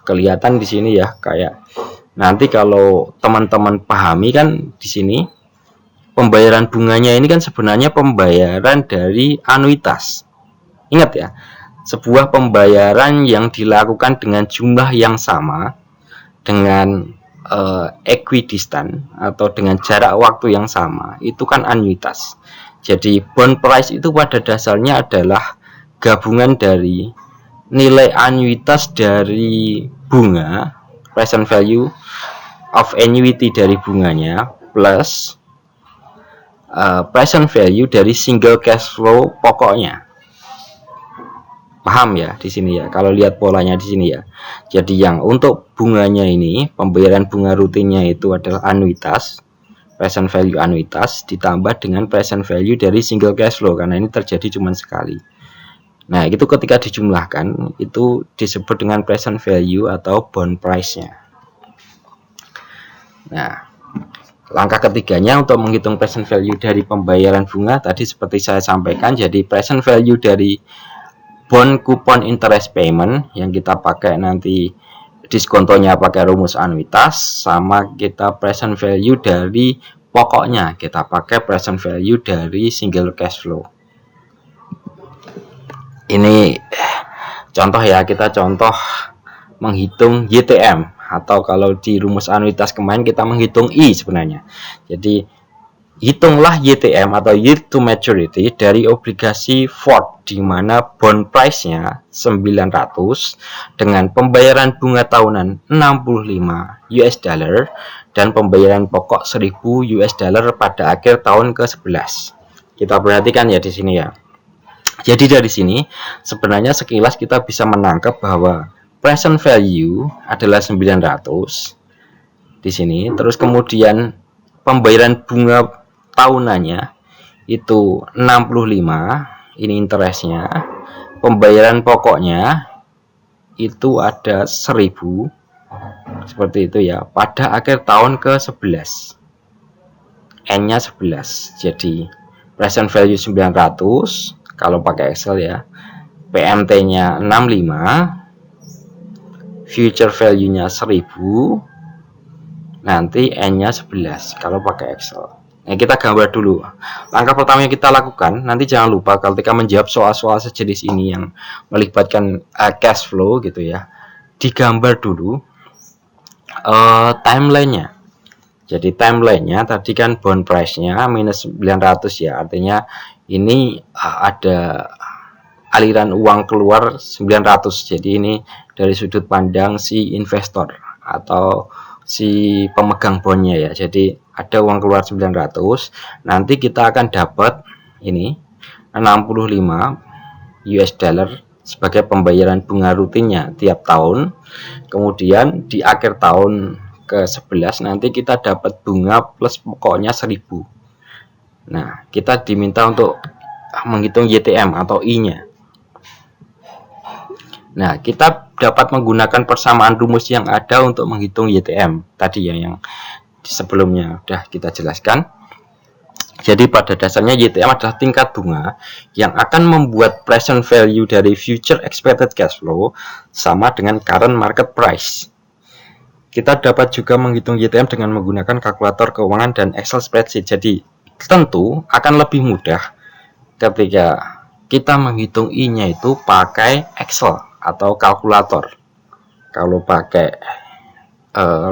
S1: kelihatan di sini ya, kayak nanti kalau teman-teman pahami kan di sini pembayaran bunganya ini kan sebenarnya pembayaran dari anuitas. Ingat ya, sebuah pembayaran yang dilakukan dengan jumlah yang sama dengan equidistant atau dengan jarak waktu yang sama, itu kan anuitas. Jadi bond price itu pada dasarnya adalah gabungan dari nilai anuitas dari bunga, present value of annuity dari bunganya, plus present value dari single cash flow pokoknya. Paham ya di sini ya, kalau lihat polanya di sini ya. Jadi yang untuk bunganya ini, pembayaran bunga rutinnya itu adalah anuitas, present value anuitas ditambah dengan present value dari single cash flow, karena ini terjadi cuma sekali. Nah, itu ketika dijumlahkan itu disebut dengan present value atau bond price-nya. Nah, langkah ketiganya untuk menghitung present value dari pembayaran bunga tadi seperti saya sampaikan, jadi present value dari bond coupon interest payment yang kita pakai nanti diskontonya pakai rumus anuitas, sama kita present value dari pokoknya kita pakai present value dari single cash flow. Ini contoh ya, kita contoh menghitung YTM, atau kalau di rumus anuitas kemarin kita menghitung I sebenarnya. Jadi hitunglah YTM atau Year to Maturity dari obligasi Ford, di mana bond price-nya 900 dengan pembayaran bunga tahunan 65 US dollar dan pembayaran pokok 1000 US dollar pada akhir tahun ke-11. Kita perhatikan ya di sini ya. Jadi dari sini sebenarnya sekilas kita bisa menangkap bahwa present value adalah 900 di sini, terus kemudian pembayaran bunga tahunannya itu 65, ini interestnya, pembayaran pokoknya itu ada 1000 seperti itu ya, pada akhir tahun ke-11, N nya 11. Jadi present value 900 kalau pakai Excel ya, PMT nya 65, future value nya 1000, nanti N nya 11 kalau pakai Excel. Nah, kita gambar dulu. Langkah pertama yang kita lakukan, nanti jangan lupa ketika menjawab soal-soal sejenis ini yang melibatkan cash flow gitu ya, digambar dulu timeline-nya. Jadi timeline-nya tadi kan bond price-nya minus 900 ya, artinya ini ada aliran uang keluar 900. Jadi ini dari sudut pandang si investor atau si pemegang bondnya ya. Jadi ada uang keluar 900, nanti kita akan dapat ini 65 US dollar sebagai pembayaran bunga rutinnya tiap tahun. Kemudian di akhir tahun ke-11 nanti kita dapat bunga plus pokoknya 1000. Nah, kita diminta untuk menghitung YTM atau I-nya. Nah, kita dapat menggunakan persamaan rumus yang ada untuk menghitung YTM tadi ya, yang sebelumnya sudah kita jelaskan. Jadi pada dasarnya YTM adalah tingkat bunga yang akan membuat present value dari future expected cash flow sama dengan current market price. Kita dapat juga menghitung YTM dengan menggunakan kalkulator keuangan dan Excel spreadsheet. Jadi tentu akan lebih mudah ketika kita menghitung I-nya itu pakai Excel atau kalkulator. Kalau pakai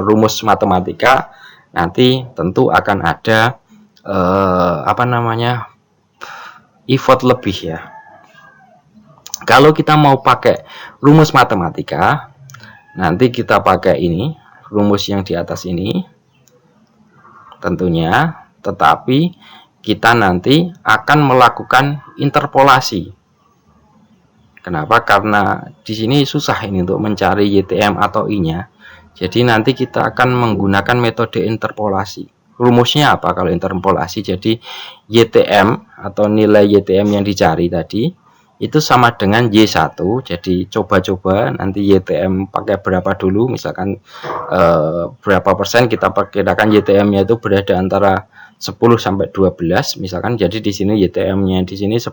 S1: rumus matematika nanti tentu akan ada effort lebih ya. Kalau kita mau pakai rumus matematika, nanti kita pakai ini, rumus yang di atas ini tentunya, tetapi kita nanti akan melakukan interpolasi. Kenapa? Karena di sini susah ini untuk mencari YTM atau I-nya. Jadi nanti kita akan menggunakan metode interpolasi. Rumusnya apa kalau interpolasi? Jadi YTM atau nilai YTM yang dicari tadi itu sama dengan Y1. Jadi coba-coba nanti YTM pakai berapa dulu, misalkan berapa persen kita perkirakan YTM-nya itu berada antara 10 sampai 12 misalkan. Jadi di sini YTM-nya di sini 10%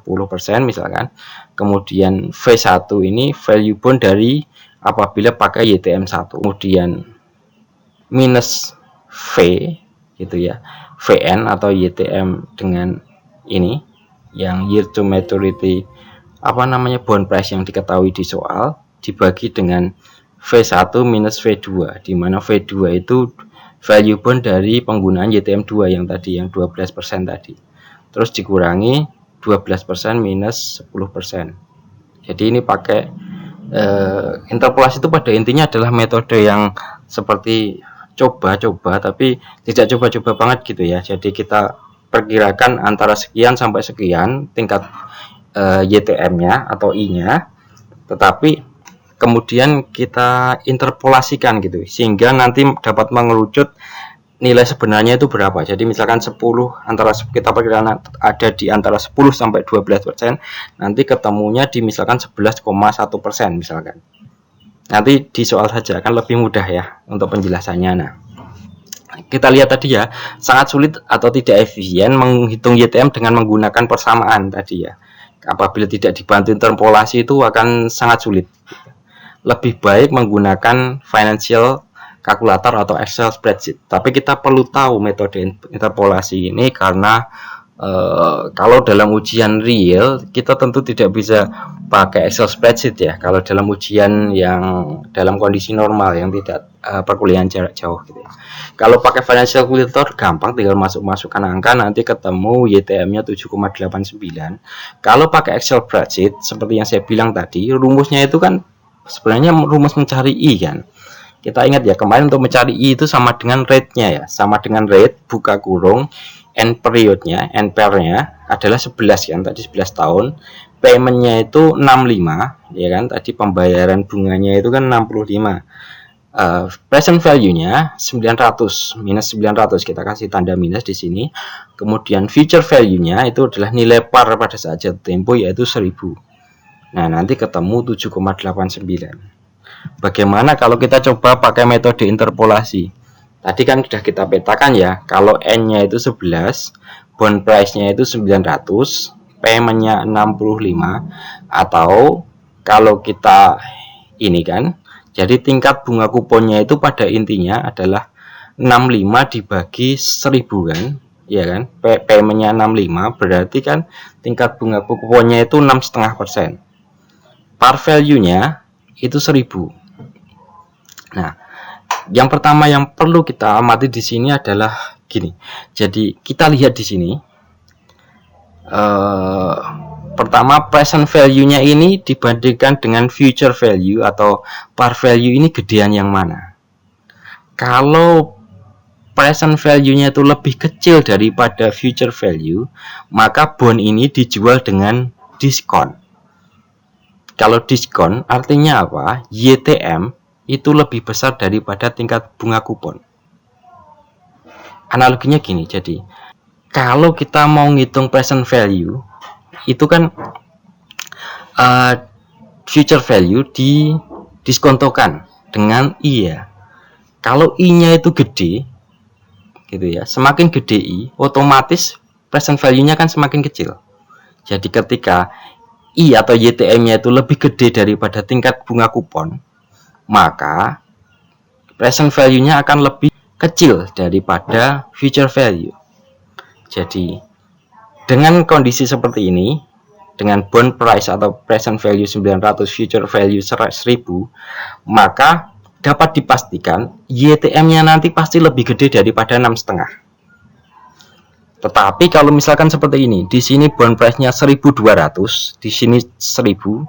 S1: misalkan. Kemudian V1 ini value bond dari apabila pakai YTM 1. Kemudian minus V gitu ya, VN atau YTM dengan ini yang year to maturity bond price yang diketahui di soal dibagi dengan V1 minus V2, di mana V2 itu value bond dari penggunaan YTM 2 yang tadi, yang 12% tadi, terus dikurangi 12% minus 10%. Jadi ini pakai interpolasi itu pada intinya adalah metode yang seperti coba-coba tapi tidak coba-coba banget gitu ya. Jadi kita perkirakan antara sekian sampai sekian tingkat YTM-nya atau I-nya, tetapi kemudian kita interpolasikan gitu sehingga nanti dapat mengerucut nilai sebenarnya itu berapa. Jadi misalkan 10 kita perkirakan ada di antara 10 sampai 12%, nanti ketemunya di misalkan 11,1% misalkan. Nanti di soal saja akan lebih mudah ya untuk penjelasannya. Nah, kita lihat tadi ya, sangat sulit atau tidak efisien menghitung YTM dengan menggunakan persamaan tadi ya. Apabila tidak dibantu interpolasi itu akan sangat sulit. Lebih baik menggunakan financial calculator atau Excel spreadsheet. Tapi kita perlu tahu metode interpolasi ini karena kalau dalam ujian real kita tentu tidak bisa pakai Excel spreadsheet ya. Kalau dalam ujian yang dalam kondisi normal yang tidak perkuliahan jarak jauh gitu ya. Kalau pakai financial calculator gampang, tinggal masukkan angka nanti ketemu YTM-nya 7,89. Kalau pakai Excel spreadsheet seperti yang saya bilang tadi, rumusnya itu kan sebenarnya rumus mencari I kan. Kita ingat ya kemarin untuk mencari I itu sama dengan rate-nya ya, sama dengan rate buka kurung N periodnya, N pair-nya adalah 11 kan, tadi 11 tahun. Payment-nya itu 65 ya kan, tadi pembayaran bunganya itu kan 65. Present value-nya 900 minus 900, kita kasih tanda minus di sini. Kemudian future value-nya itu adalah nilai par pada saat jatuh tempo yaitu 1000. Nah, nanti ketemu 7,89. Bagaimana kalau kita coba pakai metode interpolasi? Tadi kan sudah kita petakan ya, kalau N-nya itu 11, bond price-nya itu 900, payment-nya 65, atau kalau kita ini kan, jadi tingkat bunga kuponnya itu pada intinya adalah 65 dibagi 1000 kan, ya kan, payment-nya 65, berarti kan tingkat bunga kuponnya itu 6,5%. Par value-nya itu 1000. Nah, yang pertama yang perlu kita amati di sini adalah gini. Jadi kita lihat di sini. Pertama, present value-nya ini dibandingkan dengan future value atau par value ini gedean yang mana? Kalau present value-nya itu lebih kecil daripada future value, maka bond ini dijual dengan diskon. Kalau diskon artinya apa? YTM itu lebih besar daripada tingkat bunga kupon. Analoginya gini, jadi kalau kita mau ngitung present value itu kan future value diskontokan dengan I ya. Kalau I-nya itu gede gitu ya, semakin gede I, otomatis present value-nya kan semakin kecil. Jadi ketika I atau YTM-nya itu lebih gede daripada tingkat bunga kupon, maka present value-nya akan lebih kecil daripada future value. Jadi dengan kondisi seperti ini, dengan bond price atau present value 900, future value 1000, maka dapat dipastikan YTM-nya nanti pasti lebih gede daripada 6,5. Tetapi kalau misalkan seperti ini, di sini bond price-nya 1200, di sini 1000,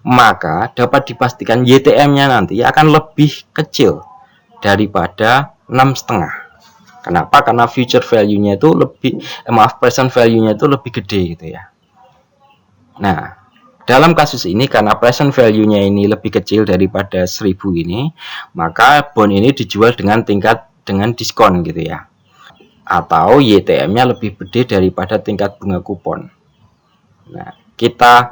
S1: maka dapat dipastikan YTM-nya nanti akan lebih kecil daripada 6,5. Kenapa? Karena future value-nya itu present value-nya itu lebih gede gitu ya. Nah, dalam kasus ini karena present value-nya ini lebih kecil daripada 1000 ini, maka bond ini dijual dengan diskon gitu ya. Atau YTM-nya lebih gede daripada tingkat bunga kupon. Nah, kita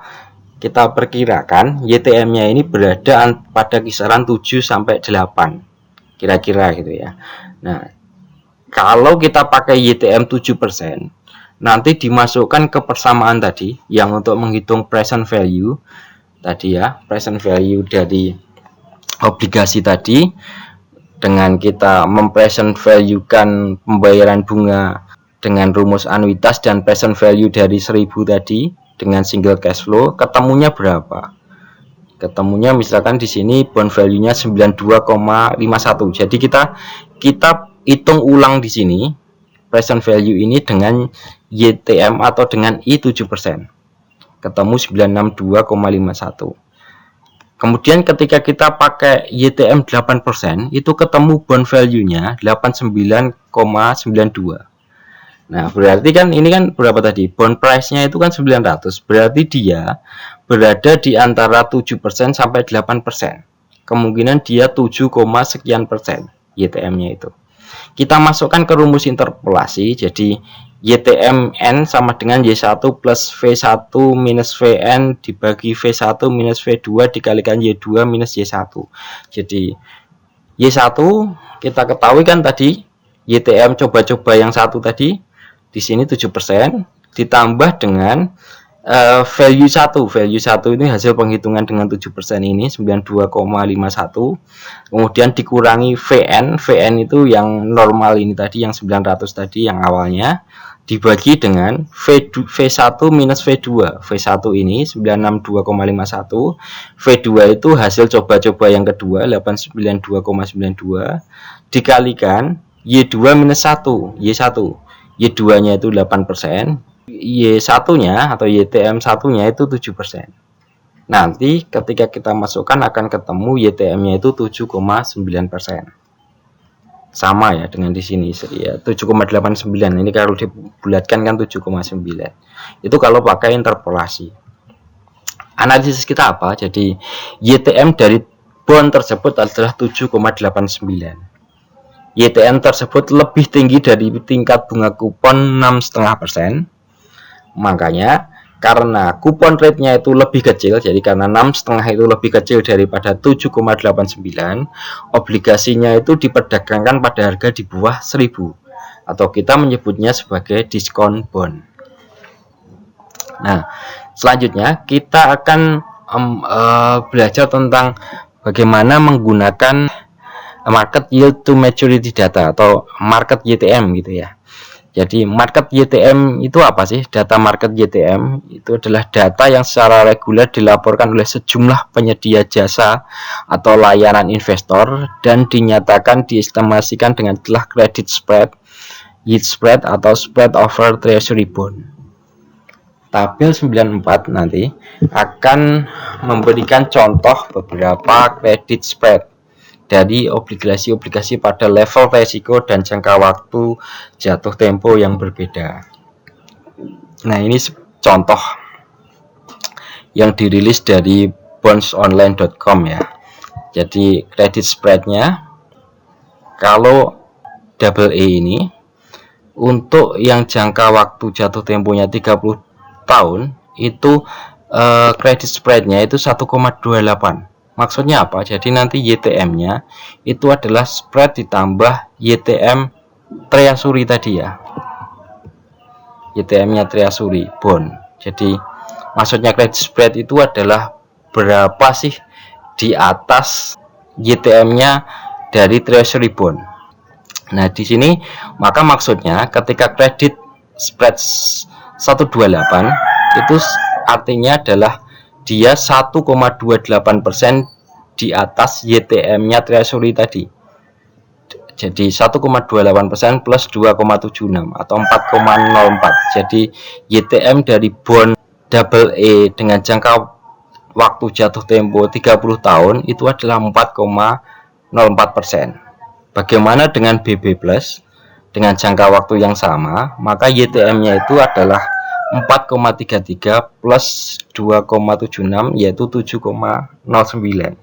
S1: perkirakan YTM-nya ini berada pada kisaran 7 sampai 8 kira-kira gitu ya. Nah, kalau kita pakai YTM 7%, nanti dimasukkan ke persamaan tadi yang untuk menghitung present value tadi ya, present value dari obligasi tadi, dengan kita mempresent value-kan pembayaran bunga dengan rumus anuitas dan present value dari 1000 tadi dengan single cash flow, ketemunya berapa? Ketemunya misalkan di sini bond value-nya 92,51. Jadi kita hitung ulang di sini present value ini dengan YTM atau dengan I 7%. Ketemu 962,51. Kemudian ketika kita pakai YTM 8%, itu ketemu bond value-nya 89,92. Nah, berarti kan ini kan berapa tadi? Bond price-nya itu kan 900. Berarti dia berada di antara 7% sampai 8%. Kemungkinan dia 7, sekian persen YTM-nya itu. Kita masukkan ke rumus interpolasi. Jadi YTMN sama dengan Y1 plus V1 minus VN dibagi V1 minus V2 dikalikan Y2 minus Y1. Jadi Y1 kita ketahui kan tadi YTM coba-coba yang satu tadi di sini 7% ditambah dengan value 1 ini hasil penghitungan dengan 7% ini 92,51, kemudian dikurangi VN itu yang normal ini tadi yang 900 tadi yang awalnya, dibagi dengan V1 minus V2. V1 ini 962,51, V2 itu hasil coba-coba yang kedua 892,92 dikalikan Y2 minus 1, Y2-nya itu 8%, Y1-nya atau YTM1-nya itu 7%. Nanti ketika kita masukkan akan ketemu YTM-nya itu 7,9%. Sama ya dengan di sini ya, 7,89. Ini kalau dibulatkan kan 7,9. Itu kalau pakai interpolasi. Analisis kita apa? Jadi YTM dari bond tersebut adalah 7,89. YTM tersebut lebih tinggi dari tingkat bunga kupon 6,5%. Makanya karena kupon rate-nya itu lebih kecil, jadi karena 6,5 itu lebih kecil daripada 7,89, obligasinya itu diperdagangkan pada harga di bawah 1000 atau kita menyebutnya sebagai diskon bond. Nah, selanjutnya kita akan belajar tentang bagaimana menggunakan market yield to maturity data atau market YTM gitu ya. Jadi market YTM itu apa sih? Data market YTM itu adalah data yang secara reguler dilaporkan oleh sejumlah penyedia jasa atau layanan investor dan dinyatakan diestimasikan dengan telah credit spread, yield spread atau spread over treasury bond. Tabel 94 nanti akan memberikan contoh beberapa credit spread dari obligasi-obligasi pada level resiko dan jangka waktu jatuh tempo yang berbeda. Nah, ini contoh yang dirilis dari bondsonline.com ya. Jadi credit spreadnya kalau double E ini untuk yang jangka waktu jatuh temponya 30 tahun itu credit spreadnya itu 1,28, Maksudnya apa? Jadi nanti YTM-nya itu adalah spread ditambah YTM treasury tadi ya. YTM-nya treasury bond. Jadi maksudnya credit spread itu adalah berapa sih di atas YTM-nya dari treasury bond. Nah, di sini maka maksudnya ketika kredit spread 128 itu artinya adalah dia 1,28% di atas YTM-nya treasury tadi. Jadi 1,28% plus 2,76 atau 4,04. Jadi YTM dari bond double A dengan jangka waktu jatuh tempo 30 tahun itu adalah 4,04%. Bagaimana dengan BB Plus dengan jangka waktu yang sama? Maka YTM-nya itu adalah 4,33 plus 2,76 yaitu 7,09.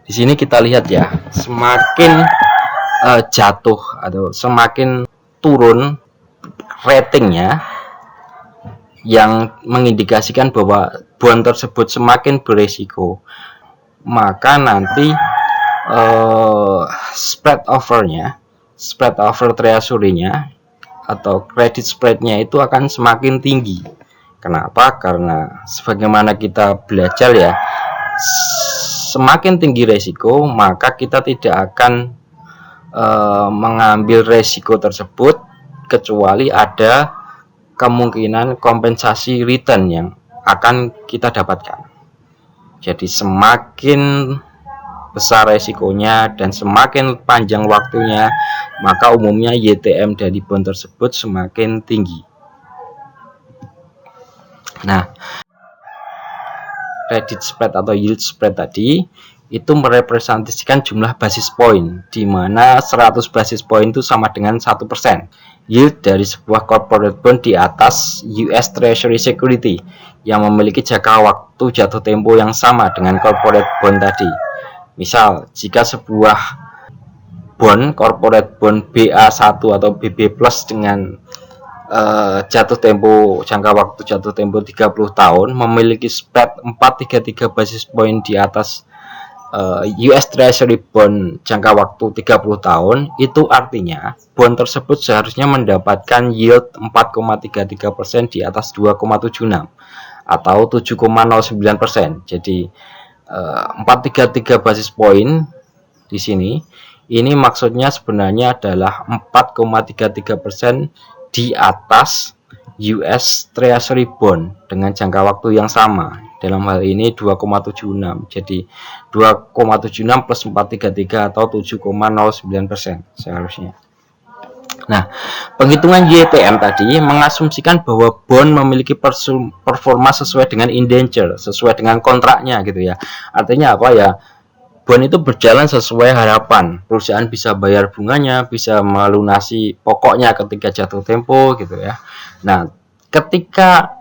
S1: Di sini kita lihat ya, semakin jatuh atau semakin turun ratingnya yang mengindikasikan bahwa bond tersebut semakin beresiko, maka nanti spread over treasury-nya atau credit spread-nya itu akan semakin tinggi. Kenapa? Karena sebagaimana kita belajar ya, semakin tinggi resiko maka kita tidak akan mengambil resiko tersebut kecuali ada kemungkinan kompensasi return yang akan kita dapatkan. Jadi semakin besar resikonya dan semakin panjang waktunya, maka umumnya YTM dari bond tersebut semakin tinggi. Nah, credit spread atau yield spread tadi itu merepresentasikan jumlah basis point, di mana 100 basis point itu sama dengan 1%. Yield dari sebuah corporate bond di atas US Treasury Security yang memiliki jangka waktu jatuh tempo yang sama dengan corporate bond tadi. Misal, jika sebuah bond, corporate bond BA1 atau BB Plus dengan jatuh tempo, jangka waktu jatuh tempo 30 tahun memiliki spread 433 basis point di atas US Treasury bond jangka waktu 30 tahun, itu artinya bond tersebut seharusnya mendapatkan yield 4,33% di atas 2,76 atau 7,09%. Jadi 433 basis point di sini ini maksudnya sebenarnya adalah 4,33% di atas US Treasury bond dengan jangka waktu yang sama, dalam hal ini 2,76. Jadi 2,76 plus 433 atau 7,09% seharusnya. Nah, penghitungan YTM tadi mengasumsikan bahwa bond memiliki performa sesuai dengan indenture, sesuai dengan kontraknya gitu ya. Artinya apa ya? Bond itu berjalan sesuai harapan. Perusahaan bisa bayar bunganya, bisa melunasi pokoknya ketika jatuh tempo gitu ya. Nah, ketika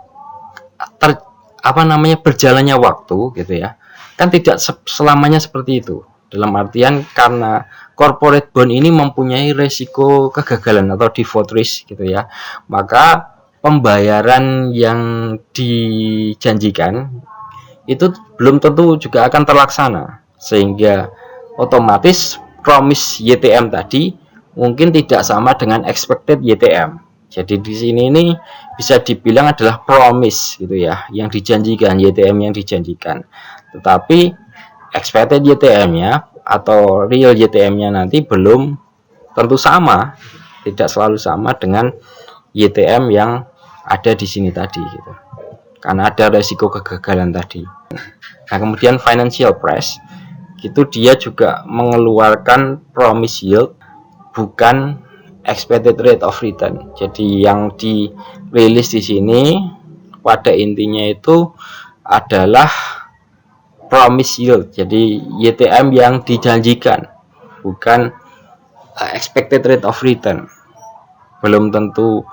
S1: berjalannya waktu gitu ya, kan tidak selamanya seperti itu. Dalam artian karena corporate bond ini mempunyai resiko kegagalan atau default risk gitu ya, maka pembayaran yang dijanjikan itu belum tentu juga akan terlaksana, sehingga otomatis promise YTM tadi mungkin tidak sama dengan expected YTM. Jadi di sini ini bisa dibilang adalah promise gitu ya, yang dijanjikan, YTM yang dijanjikan. Tetapi expected YTM-nya atau real YTM-nya nanti belum tentu sama, tidak selalu sama dengan YTM yang ada di sini tadi gitu. Karena ada resiko kegagalan tadi. Nah, kemudian financial press itu dia juga mengeluarkan promise yield, bukan expected rate of return. Jadi yang dirilis di sini pada intinya itu adalah promise yield. Jadi YTM yang dijanjikan, bukan expected rate of return. Belum tentu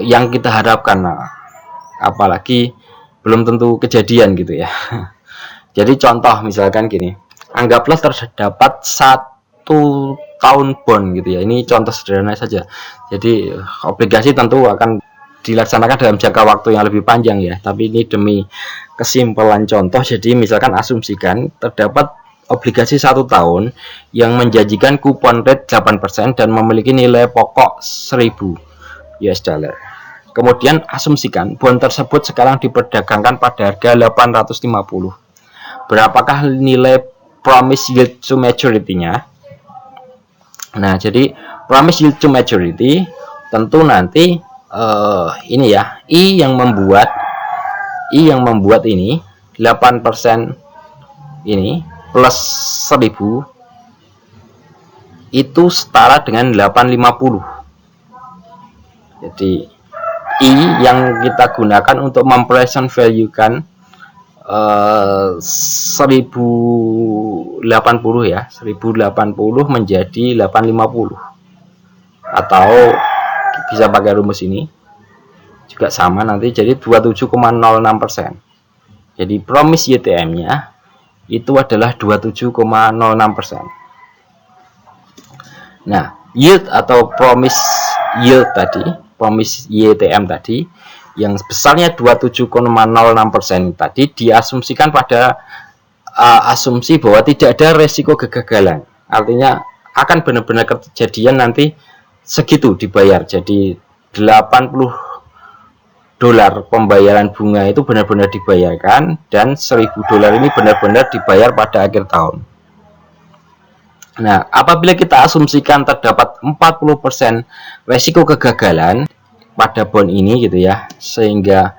S1: yang kita harapkan. Nah, apalagi belum tentu kejadian gitu ya. Jadi contoh misalkan gini, anggaplah terdapat 1 tahun bond gitu ya. Ini contoh sederhana saja. Jadi obligasi tentu akan dilaksanakan dalam jangka waktu yang lebih panjang ya, tapi ini demi kesimpulan contoh. Jadi misalkan asumsikan terdapat obligasi 1 tahun yang menjanjikan kupon rate 8% dan memiliki nilai pokok 1000 US dollar. Kemudian asumsikan bond tersebut sekarang diperdagangkan pada harga 850. Berapakah nilai promise yield to maturity-nya? Nah, jadi promise yield to maturity tentu nanti ini ya, I yang membuat ini 8% ini plus 1000 itu setara dengan 850. Jadi I yang kita gunakan untuk mempresent value kan 1080 ya, 1080 menjadi 850, atau bisa pakai rumus ini juga sama nanti, jadi 27,06%. Jadi promise YTM-nya itu adalah 27,06%. Nah, yield atau promise yield tadi, promise YTM tadi yang besarnya 27,06% tadi diasumsikan pada asumsi bahwa tidak ada resiko kegagalan. Artinya akan benar-benar kejadian nanti segitu dibayar. Jadi $80 pembayaran bunga itu benar-benar dibayarkan, dan $1000 ini benar-benar dibayar pada akhir tahun. Nah, apabila kita asumsikan terdapat 40% resiko kegagalan pada bond ini gitu ya, sehingga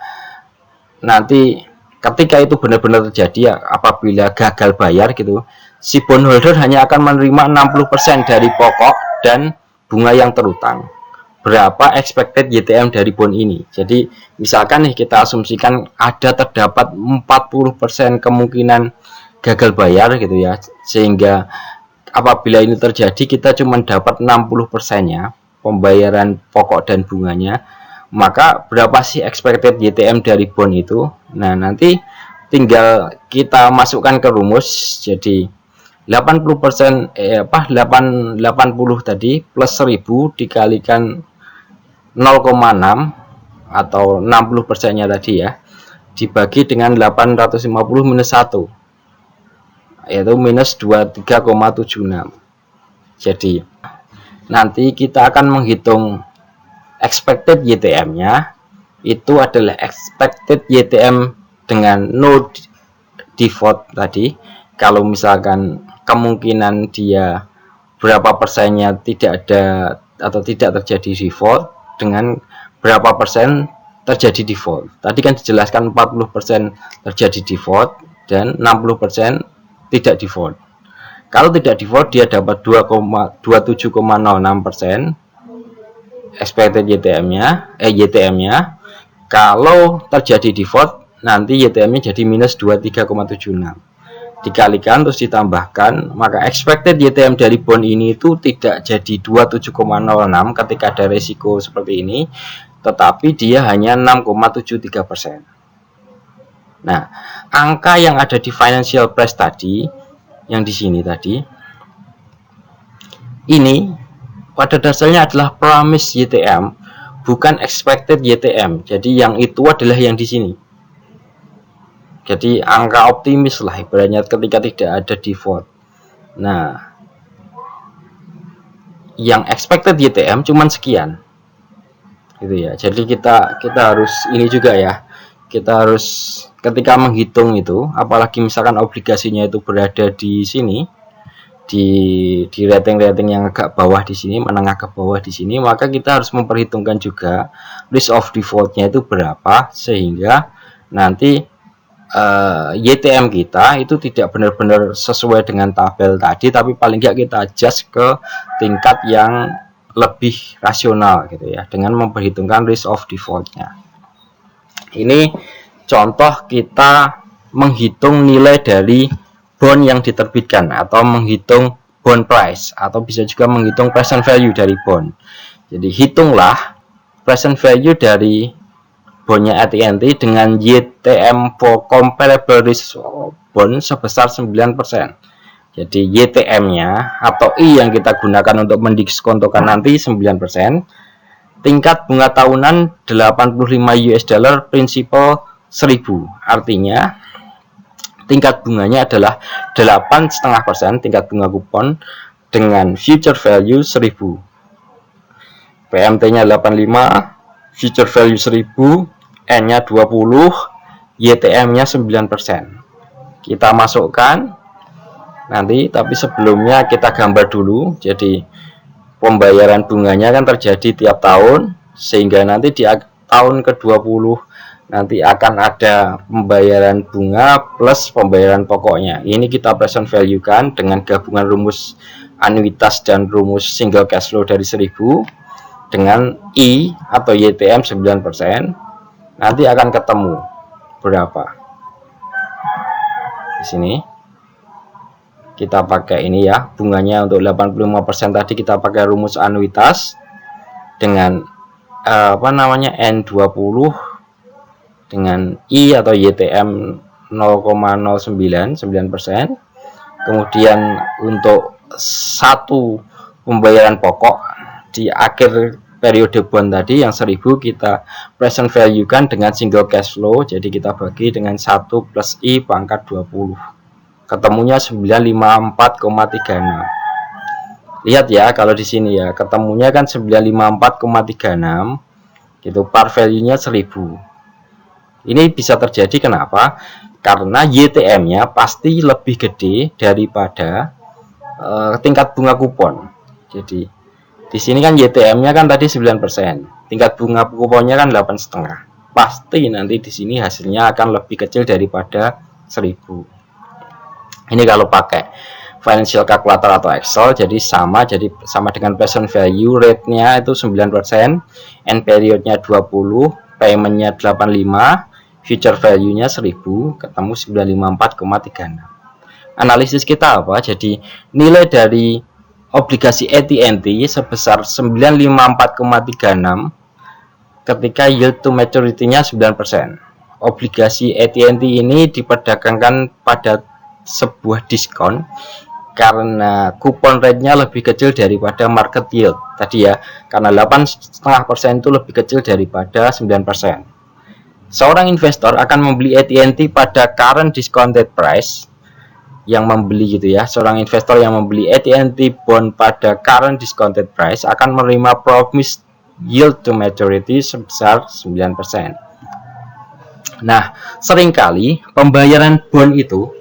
S1: nanti ketika itu benar-benar terjadi ya, apabila gagal bayar gitu, si bondholder hanya akan menerima 60% dari pokok dan bunga yang terutang. Berapa expected YTM dari bond ini? Jadi misalkan nih kita asumsikan terdapat 40% kemungkinan gagal bayar gitu ya, sehingga apabila ini terjadi kita cuma dapat 60%-nya pembayaran pokok dan bunganya, maka berapa sih expected YTM dari bond itu? Nah, nanti tinggal kita masukkan ke rumus. Jadi 80% 80 tadi plus 1000 dikalikan 0,6 atau 60%-nya tadi ya, dibagi dengan 850 minus 1, yaitu minus 23,76. Jadi nanti kita akan menghitung expected YTM-nya, itu adalah expected YTM dengan no default tadi. Kalau misalkan kemungkinan dia berapa persennya tidak ada atau tidak terjadi default, dengan berapa persen terjadi default. Tadi kan dijelaskan 40% terjadi default dan 60% tidak default. Kalau tidak default dia dapat 27,06% expected YTM-nya. Kalau terjadi default nanti YTM-nya jadi minus 23,76. Dikalikan terus ditambahkan, maka expected YTM dari bond ini itu tidak jadi 27,06 ketika ada resiko seperti ini, tetapi dia hanya 6,73%. Nah, angka yang ada di financial price tadi, yang di sini tadi, ini pada dasarnya adalah promise YTM, bukan expected YTM. Jadi yang itu adalah yang di sini. Jadi angka optimis lah ibaratnya ketika tidak ada default. Nah, yang expected YTM cuman sekian, gitu ya. Jadi kita harus ini juga ya. Kita harus ketika menghitung itu, apalagi misalkan obligasinya itu berada di sini, di rating-rating yang agak bawah di sini, menengah ke bawah di sini, maka kita harus memperhitungkan juga risk of default-nya itu berapa, sehingga nanti YTM kita itu tidak benar-benar sesuai dengan tabel tadi, tapi paling nggak kita adjust ke tingkat yang lebih rasional gitu ya, dengan memperhitungkan risk of default-nya. Ini contoh kita menghitung nilai dari bond yang diterbitkan, atau menghitung bond price, atau bisa juga menghitung present value dari bond. Jadi hitunglah present value dari bondnya AT&T dengan YTM for comparable risk bond sebesar 9%. Jadi YTM-nya atau I yang kita gunakan untuk mendiskontokan nanti 9%, tingkat bunga tahunan 85 US dollar, prinsipal 1000. Artinya tingkat bunganya adalah 8,5% tingkat bunga kupon dengan future value 1000. PMT-nya 85, future value 1000, N-nya 20, YTM-nya 9%. Kita masukkan nanti, tapi sebelumnya kita gambar dulu. Jadi pembayaran bunganya kan terjadi tiap tahun, sehingga nanti di tahun ke-20 nanti akan ada pembayaran bunga plus pembayaran pokoknya. Ini kita present value kan dengan gabungan rumus anuitas dan rumus single cash flow dari 1000 dengan I atau YTM 9%. Nanti akan ketemu berapa. Di sini kita pakai ini ya, bunganya untuk 85% tadi kita pakai rumus anuitas dengan N20 dengan I atau YTM 0,099%. Kemudian untuk satu pembayaran pokok di akhir periode bond tadi yang 1000 kita present value kan dengan single cash flow. Jadi kita bagi dengan 1 plus I pangkat 20. Ketemunya 954,36. Lihat ya, kalau di sini ya, ketemunya kan 954,36. Gitu, par value-nya 1000. Ini bisa terjadi kenapa? Karena YTM-nya pasti lebih gede daripada tingkat bunga kupon. Jadi di sini kan YTM-nya kan tadi 9%, tingkat bunga kuponnya kan 8,5. Pasti nanti di sini hasilnya akan lebih kecil daripada 1000. Ini kalau pakai financial calculator atau Excel, jadi sama dengan present value, rate-nya itu 9%, end period-nya 20, payment-nya 85, future value-nya 1000, ketemu 954,36. Analisis kita apa? Jadi nilai dari obligasi AT&T sebesar 954,36 ketika yield to maturity-nya 9%. Obligasi AT&T ini diperdagangkan pada sebuah diskon karena kupon rate-nya lebih kecil daripada market yield tadi ya, karena 8,5% itu lebih kecil daripada 9%. Seorang investor akan membeli AT&T pada current discounted price, yang membeli gitu ya, seorang investor yang membeli AT&T bond pada current discounted price akan menerima promised yield to maturity sebesar 9%. Nah, seringkali pembayaran bond itu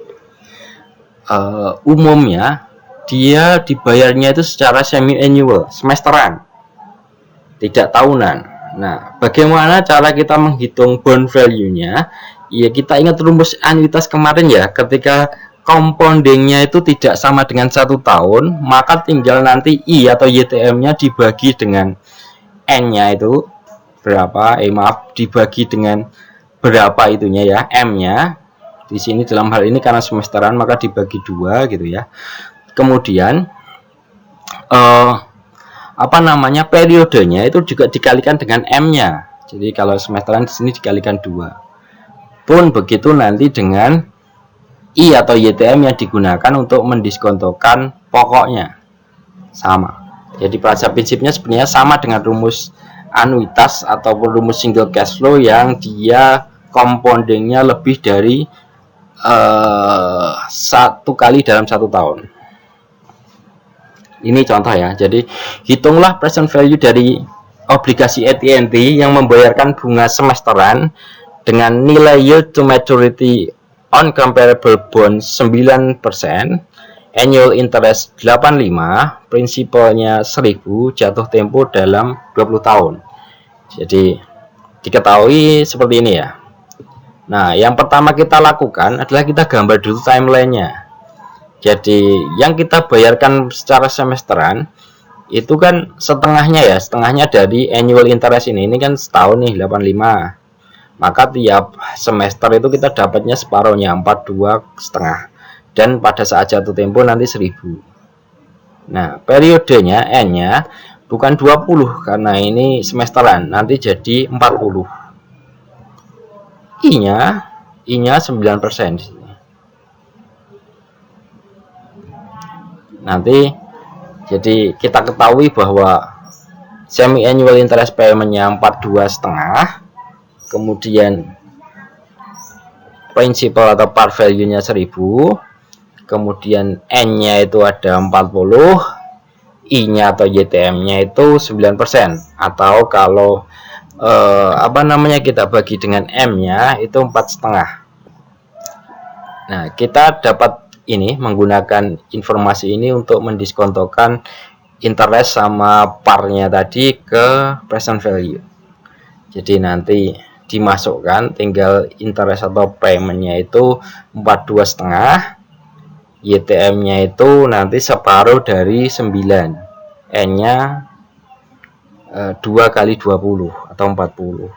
S1: umumnya dia dibayarnya itu secara semi-annual, semesteran, tidak tahunan. Nah, bagaimana cara kita menghitung bond value-nya? Ya, kita ingat rumus anuitas kemarin ya, ketika compoundingnya itu tidak sama dengan 1 tahun, maka tinggal nanti I atau YTM-nya dibagi dengan N-nya itu berapa, dibagi dengan berapa itunya ya, M-nya. Di sini dalam hal ini karena semesteran maka dibagi 2 gitu ya. Kemudian periodenya itu juga dikalikan dengan M-nya. Jadi kalau semesteran di sini dikalikan 2. Pun begitu nanti dengan I atau YTM yang digunakan untuk mendiskontokan pokoknya. Sama. Jadi pada prinsipnya sebenarnya sama dengan rumus anuitas ataupun rumus single cash flow yang dia compoundingnya lebih dari 1 kali dalam 1 tahun. Ini contoh ya. Jadi hitunglah present value dari obligasi AT&T yang membayarkan bunga semesteran dengan nilai yield to maturity on comparable bond 9%, annual interest 85, prinsipalnya 1000, jatuh tempo dalam 20 tahun. Jadi diketahui seperti ini ya. Nah, yang pertama kita lakukan adalah kita gambar dulu timelinenya. Jadi yang kita bayarkan secara semesteran itu kan setengahnya dari annual interest ini kan setahun nih 85. Maka tiap semester itu kita dapatnya separuhnya, 42,5, dan pada saat jatuh tempo nanti 1000. Nah, periodenya N-nya bukan 20 karena ini semesteran, nanti jadi 40. I-nya 9% di sini. Nanti jadi kita ketahui bahwa semi annual interest payment-nya 42,5, kemudian principal atau par value-nya 1000, kemudian N-nya itu ada 40, I-nya atau YTM-nya itu 9%, atau kalau kita bagi dengan M-nya itu 4,5. Nah, kita dapat ini menggunakan informasi ini untuk mendiskontokan interest sama par-nya tadi ke present value. Jadi nanti dimasukkan tinggal interest atau payment-nya itu 42,5, YTM-nya itu nanti separuh dari 9, N-nya 2 kali 20 atau 40.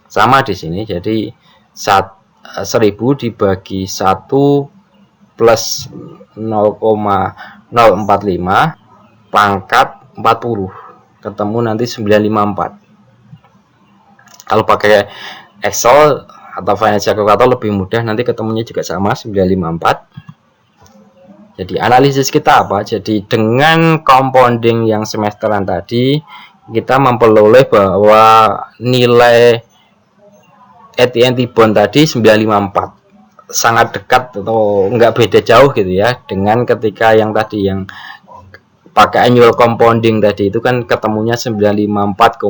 S1: Sama di sini, jadi 1000 dibagi 1 plus 0,045 pangkat 40, ketemu nanti 954. Kalau pakai Excel atau financial calculator lebih mudah, nanti ketemunya juga sama 954. Jadi analisis kita apa? Jadi dengan compounding yang semesteran tadi, kita memperoleh bahwa nilai AT&T bond tadi 954 sangat dekat atau enggak beda jauh gitu ya, dengan ketika yang tadi yang pakai annual compounding tadi itu kan ketemunya 954,26.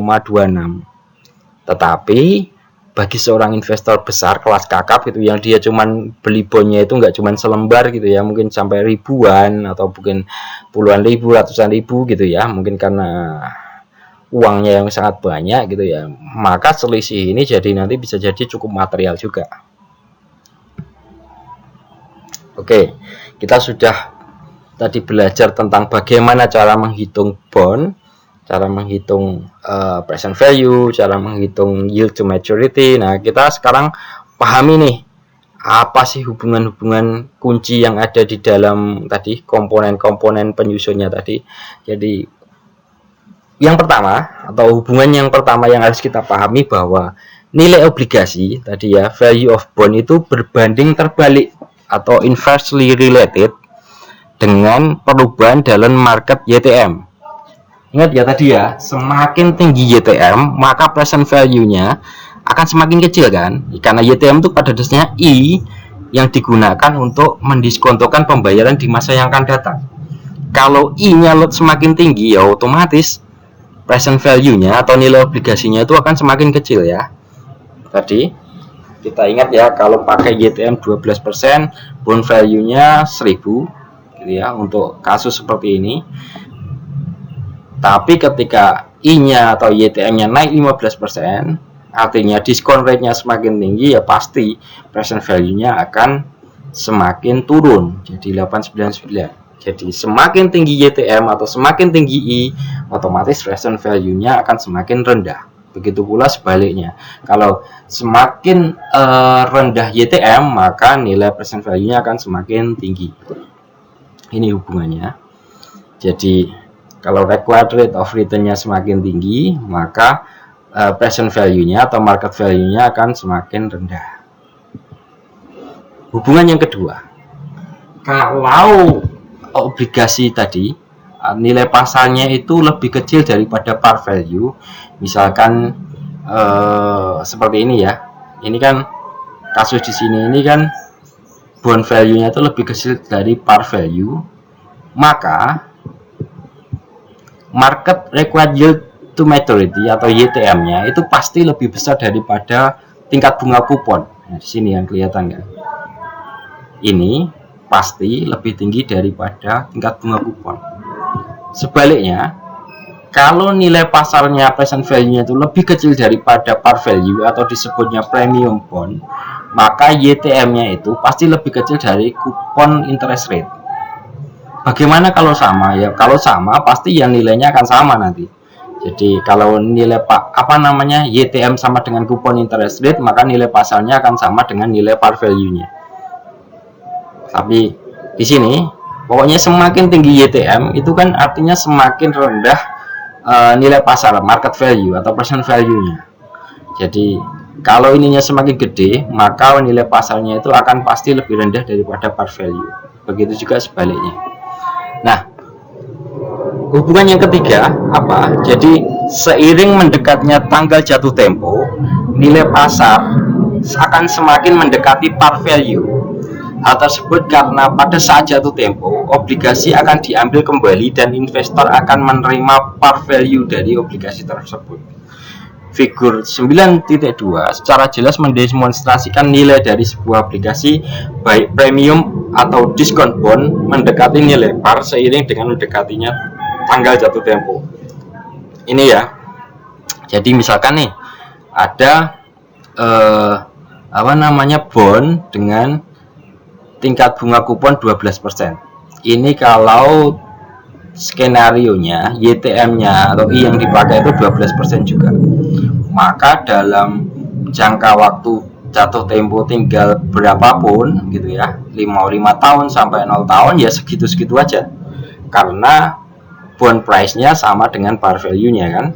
S1: Tetapi bagi seorang investor besar kelas kakap gitu, yang dia cuman beli bondnya itu enggak cuman selembar gitu ya, mungkin sampai ribuan atau mungkin puluhan ribu, ratusan ribu gitu ya, mungkin karena uangnya yang sangat banyak gitu ya, maka selisih ini jadi nanti bisa jadi cukup material juga. Oke, kita sudah tadi belajar tentang bagaimana cara menghitung bond, cara menghitung present value, cara menghitung yield to maturity. Nah, kita sekarang pahami nih, apa sih hubungan-hubungan kunci yang ada di dalam tadi komponen-komponen penyusunnya tadi. Jadi yang pertama, atau hubungan yang pertama yang harus kita pahami, bahwa nilai obligasi tadi ya, value of bond itu berbanding terbalik atau inversely related dengan perubahan dalam market YTM. Ingat ya tadi ya, semakin tinggi YTM maka present value-nya akan semakin kecil kan, karena YTM itu pada dasarnya I yang digunakan untuk mendiskontokan pembayaran di masa yang akan datang. Kalau I-nya semakin tinggi, ya otomatis present value-nya atau nilai obligasinya itu akan semakin kecil ya. Tadi kita ingat ya, kalau pakai YTM 12%, bond value-nya 1000 gitu ya untuk kasus seperti ini. Tapi ketika I-nya atau YTM-nya naik 15%, artinya diskon rate-nya semakin tinggi, ya pasti present value-nya akan semakin turun jadi 899. Jadi semakin tinggi YTM atau semakin tinggi I, otomatis present value-nya akan semakin rendah. Begitu pula sebaliknya, kalau semakin rendah YTM, maka nilai present value-nya akan semakin tinggi. Ini hubungannya. Jadi kalau required rate of return-nya semakin tinggi, maka present value-nya atau market value-nya akan semakin rendah. Hubungan yang kedua, kalau obligasi tadi nilai pasarnya itu lebih kecil daripada par value, misalkan seperti ini ya, ini kan kasus di sini, ini kan bond value-nya itu lebih kecil dari par value, maka market required yield to maturity atau YTM-nya itu pasti lebih besar daripada tingkat bunga kupon. Nah, di sini yang kelihatan kan, ini pasti lebih tinggi daripada tingkat bunga kupon. Sebaliknya, kalau nilai pasarnya present value-nya itu lebih kecil daripada par value atau disebutnya premium bond, maka YTM-nya itu pasti lebih kecil dari kupon interest rate. Bagaimana kalau sama? Ya kalau sama pasti ya nilainya akan sama nanti. Jadi kalau nilai YTM sama dengan kupon interest rate, maka nilai pasarnya akan sama dengan nilai par value-nya. Tapi di sini pokoknya semakin tinggi YTM itu kan artinya semakin rendah nilai pasar market value atau present value-nya. Jadi kalau ininya semakin gede, maka nilai pasarnya itu akan pasti lebih rendah daripada par value. Begitu juga sebaliknya. Nah, hubungan yang ketiga apa? Jadi seiring mendekatnya tanggal jatuh tempo, nilai pasar akan semakin mendekati par value. Hal tersebut karena pada saat jatuh tempo, obligasi akan diambil kembali dan investor akan menerima par value dari obligasi tersebut. Figur 9.2 secara jelas mendemonstrasikan nilai dari sebuah obligasi baik premium atau diskon bond mendekati nilai par seiring dengan mendekatinya tanggal jatuh tempo. Ini ya. Jadi misalkan nih ada bond dengan tingkat bunga kupon 12%. Ini kalau skenarionya YTM-nya atau I yang dipakai itu 12% juga. Maka dalam jangka waktu jatuh tempo tinggal berapapun gitu ya, 5 tahun sampai 0 tahun ya segitu-segitu aja. Karena bond price-nya sama dengan par value-nya kan.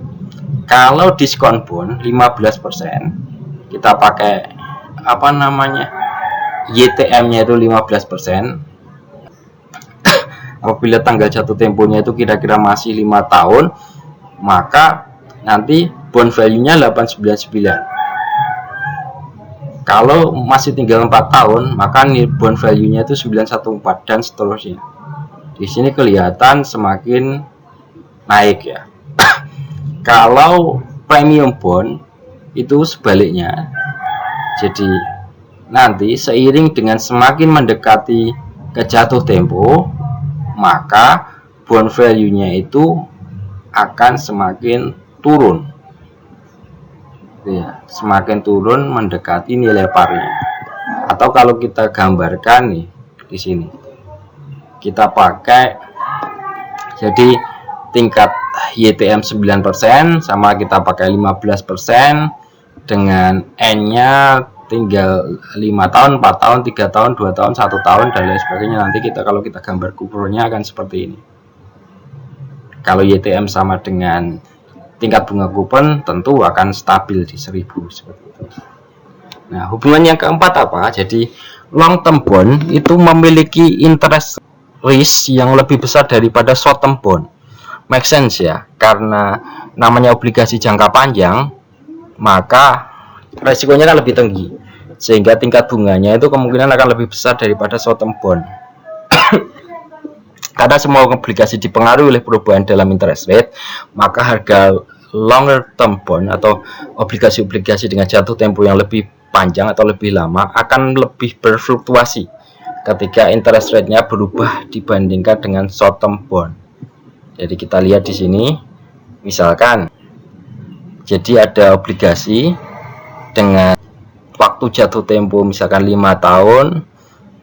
S1: Kalau diskon bond 15%, kita pakai YTM-nya itu 15%. Apabila tanggal jatuh temponya itu kira-kira masih 5 tahun, maka nanti bond value-nya 899. Kalau masih tinggal 4 tahun, maka bond value-nya itu 914 dan seterusnya. Di sini kelihatan semakin naik ya. Kalau premium bond itu sebaliknya. Jadi nanti seiring dengan semakin mendekati ke jatuh tempo, maka bond value-nya itu akan semakin turun. Ya, semakin turun mendekati nilai parnya. Atau kalau kita gambarkan nih di sini, kita pakai jadi tingkat YTM 9% sama kita pakai 15% dengan N-nya tinggal 5 tahun, 4 tahun, 3 tahun, 2 tahun, 1 tahun dan lain sebagainya. Nanti kalau kita gambar kuponnya akan seperti ini. Kalau YTM sama dengan tingkat bunga kupon tentu akan stabil di 1000 seperti itu. Nah, hubungan yang keempat apa? Jadi long term bond itu memiliki interest risk yang lebih besar daripada short term bond. Make sense ya, karena namanya obligasi jangka panjang, maka resikonya kan lebih tinggi, sehingga tingkat bunganya itu kemungkinan akan lebih besar daripada short term bond. Karena semua obligasi dipengaruhi oleh perubahan dalam interest rate, maka harga longer term bond atau obligasi-obligasi dengan jatuh tempo yang lebih panjang atau lebih lama akan lebih berfluktuasi ketika interest rate-nya berubah dibandingkan dengan short term bond. Jadi kita lihat di sini, misalkan, jadi ada obligasi dengan waktu jatuh tempo misalkan 5 tahun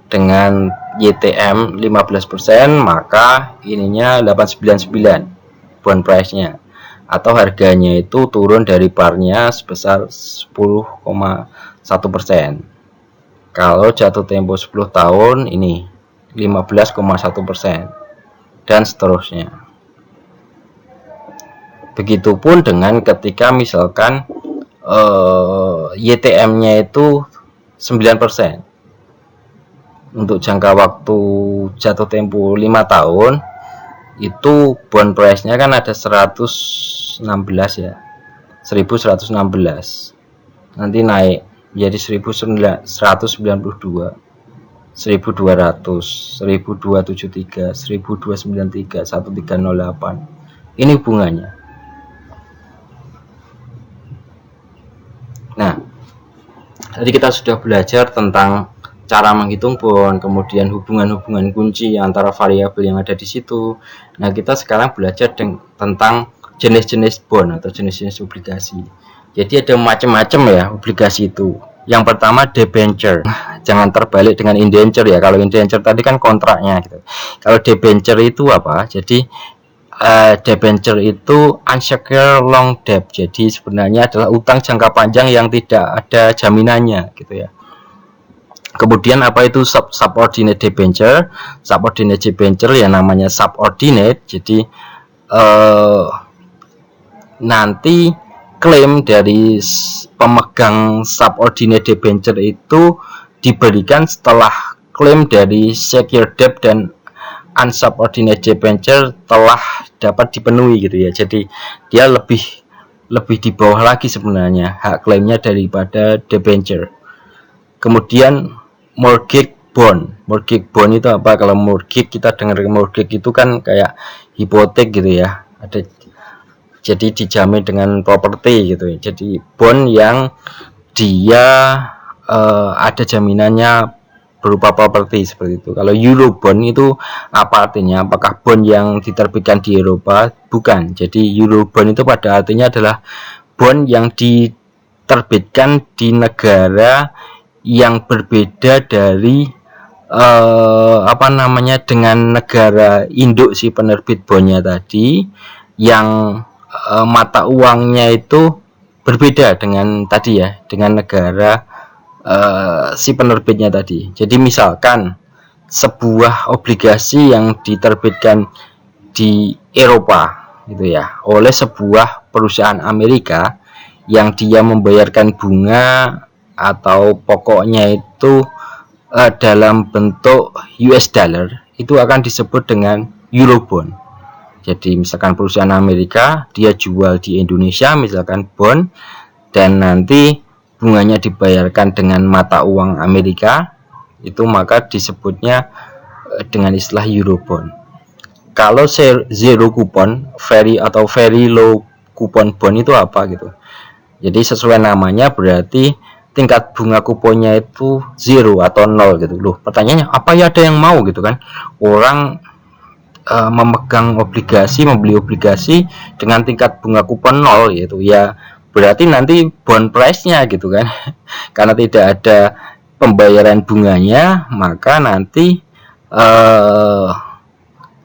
S1: dengan YTM 15%, maka ininya 899 bond price-nya, atau harganya itu turun dari parnya sebesar 10,1%. Kalau jatuh tempo 10 tahun ini 15,1% dan seterusnya. Begitupun dengan ketika misalkan YTM-nya itu 9%. Untuk jangka waktu jatuh tempo 5 tahun itu bond price-nya kan ada 116 ya, 1116. Nanti naik jadi 1192, 1200, 1273, 1293, 1308. Ini hubungannya. Nah, tadi kita sudah belajar tentang cara menghitung bond, kemudian hubungan-hubungan kunci antara variabel yang ada di situ. Nah, kita sekarang belajar tentang jenis-jenis bond atau jenis-jenis obligasi. Jadi ada macam-macam ya obligasi itu. Yang pertama debenture. Jangan terbalik dengan indenture ya. Kalau indenture tadi kan kontraknya gitu. Kalau debenture itu apa? Jadi debenture itu unsecured long debt. Jadi sebenarnya adalah utang jangka panjang yang tidak ada jaminannya gitu ya. Kemudian apa itu subordinate debenture? Subordinate debenture ya namanya subordinate. Jadi nanti klaim dari pemegang subordinate debenture itu diberikan setelah klaim dari secure debt dan unsubordinate debenture telah dapat dipenuhi gitu ya. Jadi dia lebih di bawah lagi sebenarnya hak klaimnya daripada debenture. Kemudian mortgage bond. Mortgage bond itu apa? Kalau mortgage, kita dengar mortgage itu kan kayak hipotek gitu ya. Jadi dijamin dengan properti gitu ya. Jadi bond yang dia ada jaminannya berupa properti seperti itu. Kalau Eurobond itu apa artinya? Apakah bond yang diterbitkan di Eropa? Bukan. Jadi Eurobond itu pada artinya adalah bond yang diterbitkan di negara yang berbeda dari dengan negara induk si penerbit bondnya tadi, yang mata uangnya itu berbeda dengan tadi ya, dengan negara si penerbitnya tadi. Jadi misalkan sebuah obligasi yang diterbitkan di Eropa gitu ya oleh sebuah perusahaan Amerika, yang dia membayarkan bunga atau pokoknya itu dalam bentuk US dollar, itu akan disebut dengan Eurobond. Jadi misalkan perusahaan Amerika dia jual di Indonesia misalkan bond, dan nanti bunganya dibayarkan dengan mata uang Amerika, itu maka disebutnya dengan istilah Eurobond. Kalau zero coupon, very low coupon bond itu apa gitu. Jadi sesuai namanya berarti tingkat bunga kuponnya itu zero atau nol gitu loh. Pertanyaannya, apa ya ada yang mau gitu kan? Orang membeli obligasi dengan tingkat bunga kupon nol gitu ya, berarti nanti bond price-nya gitu kan karena tidak ada pembayaran bunganya, maka nanti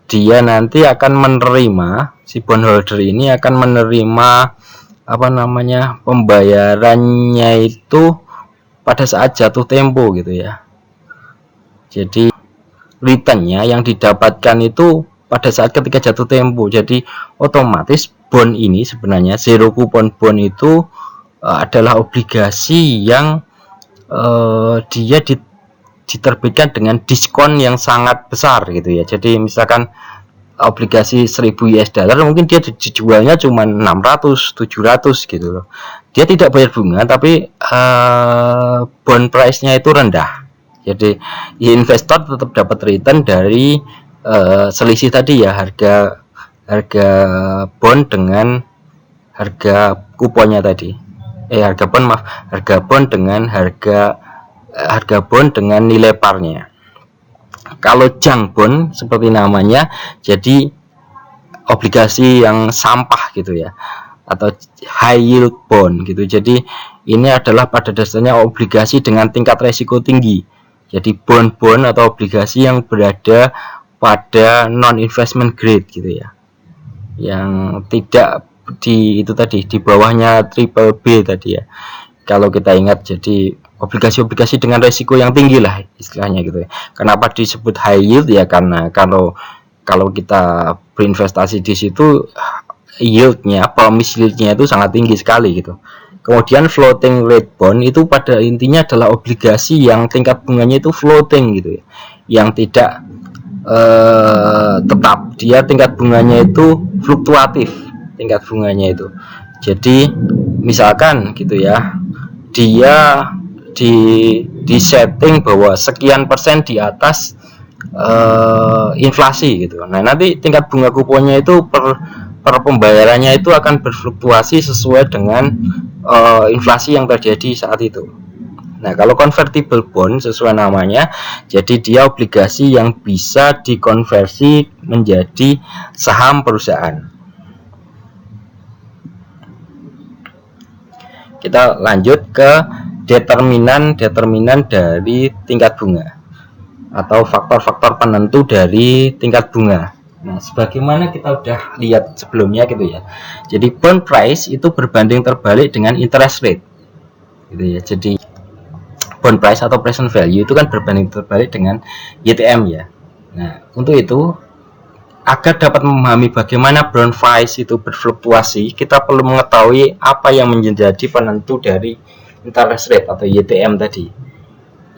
S1: dia nanti akan menerima, si bondholder ini akan menerima pembayarannya itu pada saat jatuh tempo gitu ya. Jadi returnnya yang didapatkan itu pada saat ketika jatuh tempo. Jadi otomatis bond ini sebenarnya zero coupon bond itu adalah obligasi yang dia diterbitkan dengan diskon yang sangat besar gitu ya. Jadi misalkan obligasi 1000 US dollar mungkin dia dijualnya cuma 600 700 gitu loh. Dia tidak bayar bunga, tapi bond price-nya itu rendah. Jadi investor tetap dapat return dari selisih tadi ya, harga bond dengan harga kuponnya tadi. Harga bond dengan harga bond dengan nilai parnya. Kalau junk bond seperti namanya, jadi obligasi yang sampah gitu ya, atau high yield bond gitu. Jadi ini adalah pada dasarnya obligasi dengan tingkat resiko tinggi. Jadi bond-bond atau obligasi yang berada pada non investment grade gitu ya, yang tidak di bawahnya triple B tadi ya, kalau kita ingat. Jadi obligasi-obligasi dengan resiko yang tinggi lah istilahnya gitu ya. Kenapa disebut high yield ya, karena kalau kita berinvestasi di situ, yieldnya, promise yieldnya itu sangat tinggi sekali gitu. Kemudian floating rate bond itu pada intinya adalah obligasi yang tingkat bunganya itu floating gitu ya, yang tidak tetap, dia tingkat bunganya itu fluktuatif tingkat bunganya itu. Jadi misalkan gitu ya, dia di setting bahwa sekian persen di atas inflasi gitu. Nah nanti tingkat bunga kuponnya itu per pembayarannya itu akan berfluktuasi sesuai dengan inflasi yang terjadi saat itu. Nah kalau convertible bond sesuai namanya, jadi dia obligasi yang bisa dikonversi menjadi saham perusahaan. Kita lanjut ke determinan dari tingkat bunga atau faktor-faktor penentu dari tingkat bunga. Nah, sebagaimana kita udah lihat sebelumnya gitu ya. Jadi bond price itu berbanding terbalik dengan interest rate. Gitu ya. Jadi bond price atau present value itu kan berbanding terbalik dengan YTM ya. Nah, untuk itu agar dapat memahami bagaimana bond price itu berfluktuasi, kita perlu mengetahui apa yang menjadi penentu dari interest rate atau YTM tadi.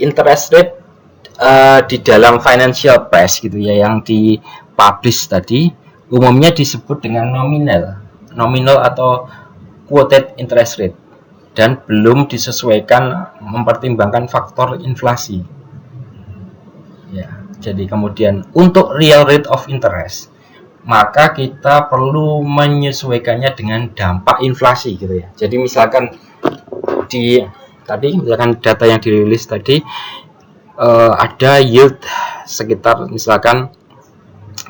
S1: Interest rate di dalam financial press gitu ya, yang dipublish tadi, umumnya disebut dengan nominal atau quoted interest rate, dan belum disesuaikan mempertimbangkan faktor inflasi. Ya, jadi kemudian untuk real rate of interest, maka kita perlu menyesuaikannya dengan dampak inflasi gitu ya. Jadi misalkan misalkan data yang dirilis tadi ada yield sekitar misalkan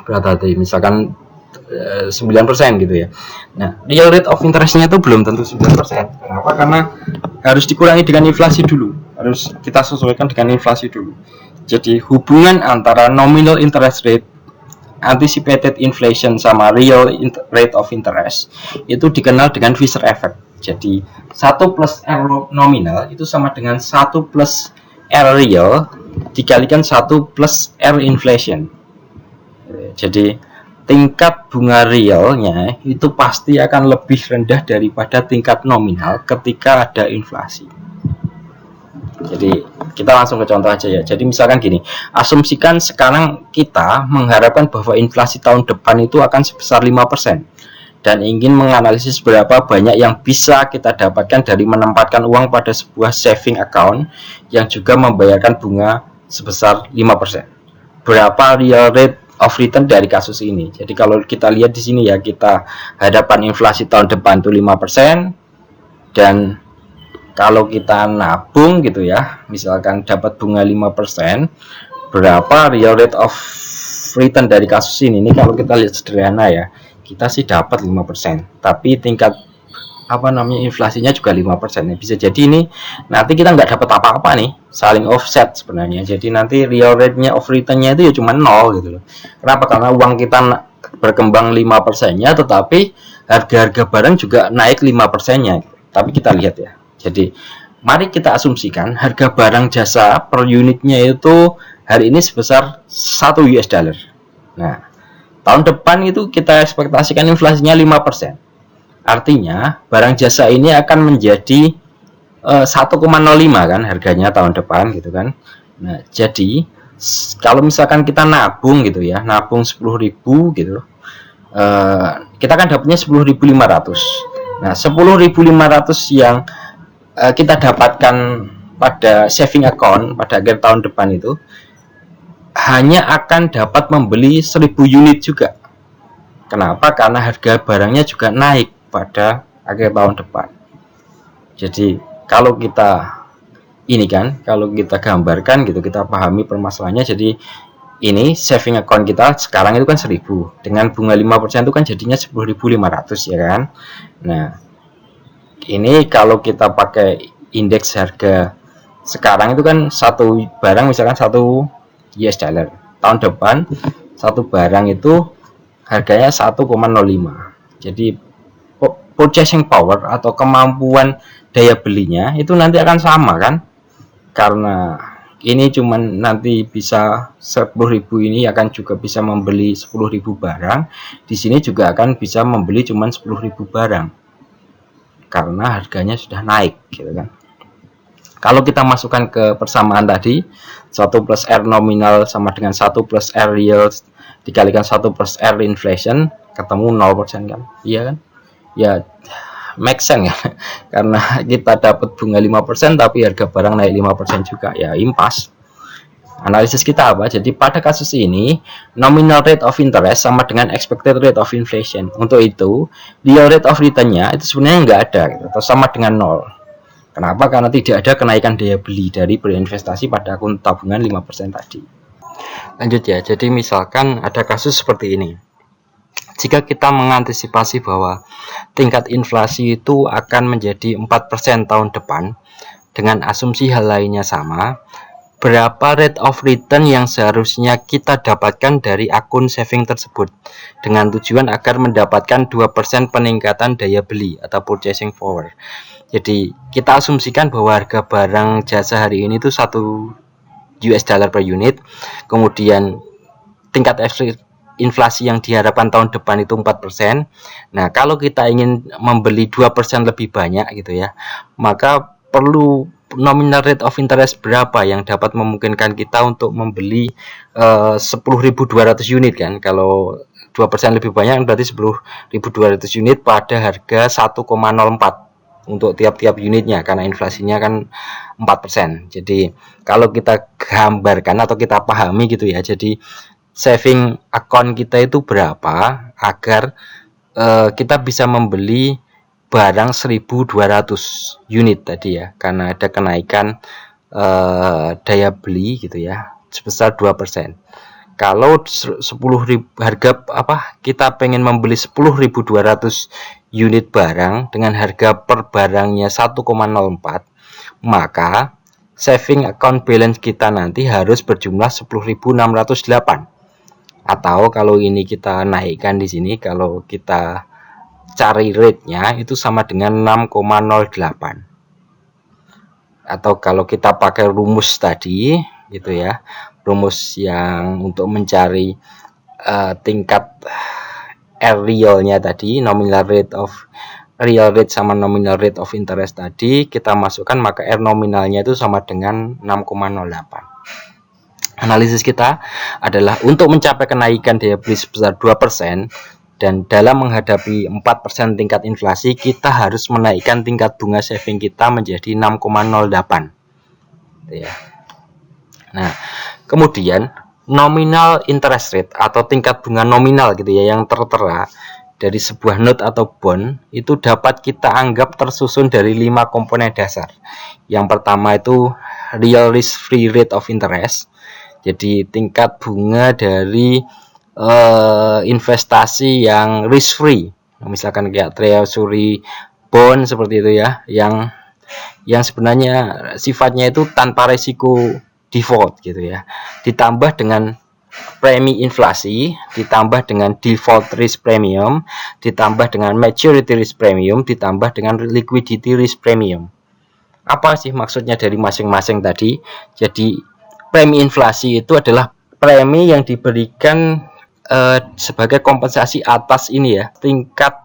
S1: berapa tadi, misalkan 9% gitu ya. Nah, real rate of interest-nya itu belum tentu 9%. Kenapa? Karena harus dikurangi dengan inflasi dulu. Harus kita sesuaikan dengan inflasi dulu. Jadi hubungan antara nominal interest rate, anticipated inflation sama real rate of interest itu dikenal dengan Fisher effect. Jadi 1 plus R nominal itu sama dengan 1 plus R real dikalikan 1 plus R inflation. Jadi tingkat bunga realnya itu pasti akan lebih rendah daripada tingkat nominal ketika ada inflasi. Jadi kita langsung ke contoh aja ya. Jadi misalkan gini, asumsikan sekarang kita mengharapkan bahwa inflasi tahun depan itu akan sebesar 5% dan ingin menganalisis berapa banyak yang bisa kita dapatkan dari menempatkan uang pada sebuah saving account yang juga membayarkan bunga sebesar 5%. Berapa real rate of return dari kasus ini? Jadi kalau kita lihat di sini ya, kita hadapan inflasi tahun depan itu 5%, dan kalau kita nabung gitu ya, misalkan dapat bunga 5%, berapa real rate of return dari kasus ini? Ini kalau kita lihat sederhana ya, kita sih dapat 5%, tapi tingkat inflasinya juga 5%. Bisa jadi ini nanti kita nggak dapat apa-apa nih, saling offset sebenarnya. Jadi nanti real rate-nya of return-nya itu ya cuma 0 gitu loh. Kenapa? Karena uang kita berkembang 5%-nya, tetapi harga-harga barang juga naik 5%-nya. Tapi kita lihat ya. Jadi mari kita asumsikan harga barang jasa per unitnya itu hari ini sebesar 1 US dollar. Nah, tahun depan itu kita ekspektasikan inflasinya 5%. Artinya barang jasa ini akan menjadi 1,05 kan harganya tahun depan gitu kan. Nah, jadi kalau misalkan kita nabung gitu ya, nabung 10.000 gitu, kita kan dapatnya 10.500. Nah, 10.500 yang kita dapatkan pada saving account pada akhir tahun depan itu hanya akan dapat membeli 1.000 unit juga. Kenapa? Karena harga barangnya juga naik pada akhir tahun depan. Jadi kalau kita gambarkan gitu, kita pahami permasalahannya. Jadi ini saving account kita sekarang itu kan 1.000 dengan bunga 5% itu kan jadinya 10.500 ya kan. Nah, ini kalau kita pakai indeks harga sekarang itu kan satu barang misalkan 1 US dollar. Tahun depan satu barang itu harganya 1,05. Jadi purchasing power atau kemampuan daya belinya itu nanti akan sama kan? Karena ini cuman nanti bisa 10.000 ini akan juga bisa membeli 10.000 barang. Di sini juga akan bisa membeli cuman 10.000 barang. Karena harganya sudah naik gitu kan. Kalau kita masukkan ke persamaan tadi, 1 plus R nominal sama dengan 1 plus R real dikalikan 1 plus R inflation, ketemu 0% kan. Iya kan? Ya make sense ya. Karena kita dapat bunga 5% tapi harga barang naik 5% juga, ya impas. Analisis kita apa? Jadi pada kasus ini nominal rate of interest sama dengan expected rate of inflation. Untuk itu real rate of return-nya itu sebenarnya nggak ada gitu, atau sama dengan 0. Kenapa? Karena tidak ada kenaikan daya beli dari berinvestasi pada akun tabungan 5% tadi. Lanjut ya. Jadi misalkan ada kasus seperti ini. Jika kita mengantisipasi bahwa tingkat inflasi itu akan menjadi 4% tahun depan dengan asumsi hal lainnya sama, berapa rate of return yang seharusnya kita dapatkan dari akun saving tersebut dengan tujuan agar mendapatkan 2% peningkatan daya beli atau purchasing power. Jadi kita asumsikan bahwa harga barang jasa hari ini itu 1 US dollar per unit, kemudian tingkat inflasi yang diharapkan tahun depan itu 4%. Nah, kalau kita ingin membeli 2% lebih banyak gitu ya, maka perlu nominal rate of interest berapa yang dapat memungkinkan kita untuk membeli 10.200 unit kan. Kalau 2% lebih banyak berarti 10.200 unit pada harga 1,04 untuk tiap-tiap unitnya, karena inflasinya kan 4%. Jadi kalau kita gambarkan atau kita pahami gitu ya, jadi saving account kita itu berapa agar kita bisa membeli barang 1.200 unit tadi ya, karena ada kenaikan daya beli gitu ya sebesar 2%. Kalau 10.000 harga kita pengen membeli 10.200 unit barang dengan harga per barangnya 1,04, maka saving account balance kita nanti harus berjumlah 10.608. Atau kalau ini kita naikkan di sini, kalau kita cari rate-nya itu sama dengan 6,08. Atau kalau kita pakai rumus tadi gitu ya, rumus yang untuk mencari tingkat R realnya tadi, nominal rate of real rate sama nominal rate of interest tadi kita masukkan, maka R nominalnya itu sama dengan 6,08. Analisis kita adalah untuk mencapai kenaikan daya beli sebesar 2% dan dalam menghadapi 4% tingkat inflasi, kita harus menaikkan tingkat bunga saving kita menjadi 6,08 ya. Nah, kemudian nominal interest rate atau tingkat bunga nominal gitu ya yang tertera dari sebuah note atau bond itu dapat kita anggap tersusun dari 5 komponen dasar. Yang pertama itu real risk free rate of interest. Jadi tingkat bunga dari investasi yang risk free. Misalkan kayak treasury bond seperti itu ya, yang sebenarnya sifatnya itu tanpa risiko default gitu ya, ditambah dengan premi inflasi, ditambah dengan default risk premium, ditambah dengan maturity risk premium, ditambah dengan liquidity risk premium. Apa sih maksudnya dari masing-masing tadi? Jadi premi inflasi itu adalah premi yang diberikan sebagai kompensasi atas ini ya, tingkat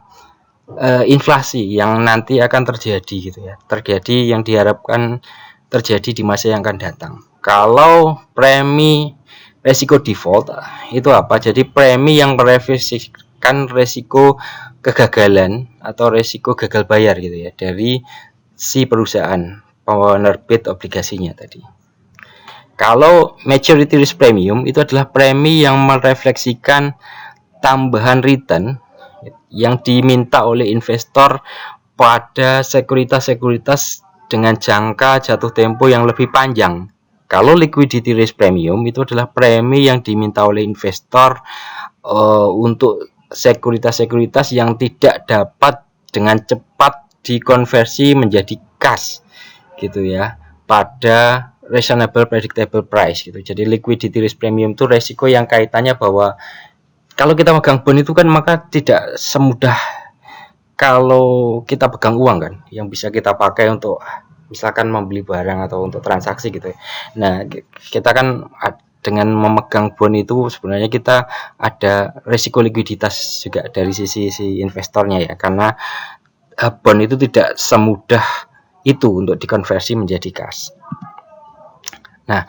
S1: inflasi yang nanti akan terjadi gitu ya, terjadi yang diharapkan terjadi di masa yang akan datang. Kalau premi resiko default itu apa? Jadi premi yang merefleksikan resiko kegagalan atau resiko gagal bayar gitu ya dari si perusahaan penerbit obligasinya tadi. Kalau maturity risk premium itu adalah premi yang merefleksikan tambahan return yang diminta oleh investor pada sekuritas-sekuritas dengan jangka jatuh tempo yang lebih panjang. Kalau liquidity risk premium itu adalah premi yang diminta oleh investor untuk sekuritas-sekuritas yang tidak dapat dengan cepat dikonversi menjadi cash gitu ya pada reasonable predictable price gitu. Jadi liquidity risk premium itu resiko yang kaitannya bahwa kalau kita megang bond itu kan maka tidak semudah kalau kita pegang uang kan, yang bisa kita pakai untuk misalkan membeli barang atau untuk transaksi gitu. Nah, kita kan dengan memegang bond itu sebenarnya kita ada risiko likuiditas juga dari sisi investornya ya, karena bond itu tidak semudah itu untuk dikonversi menjadi cash. Nah,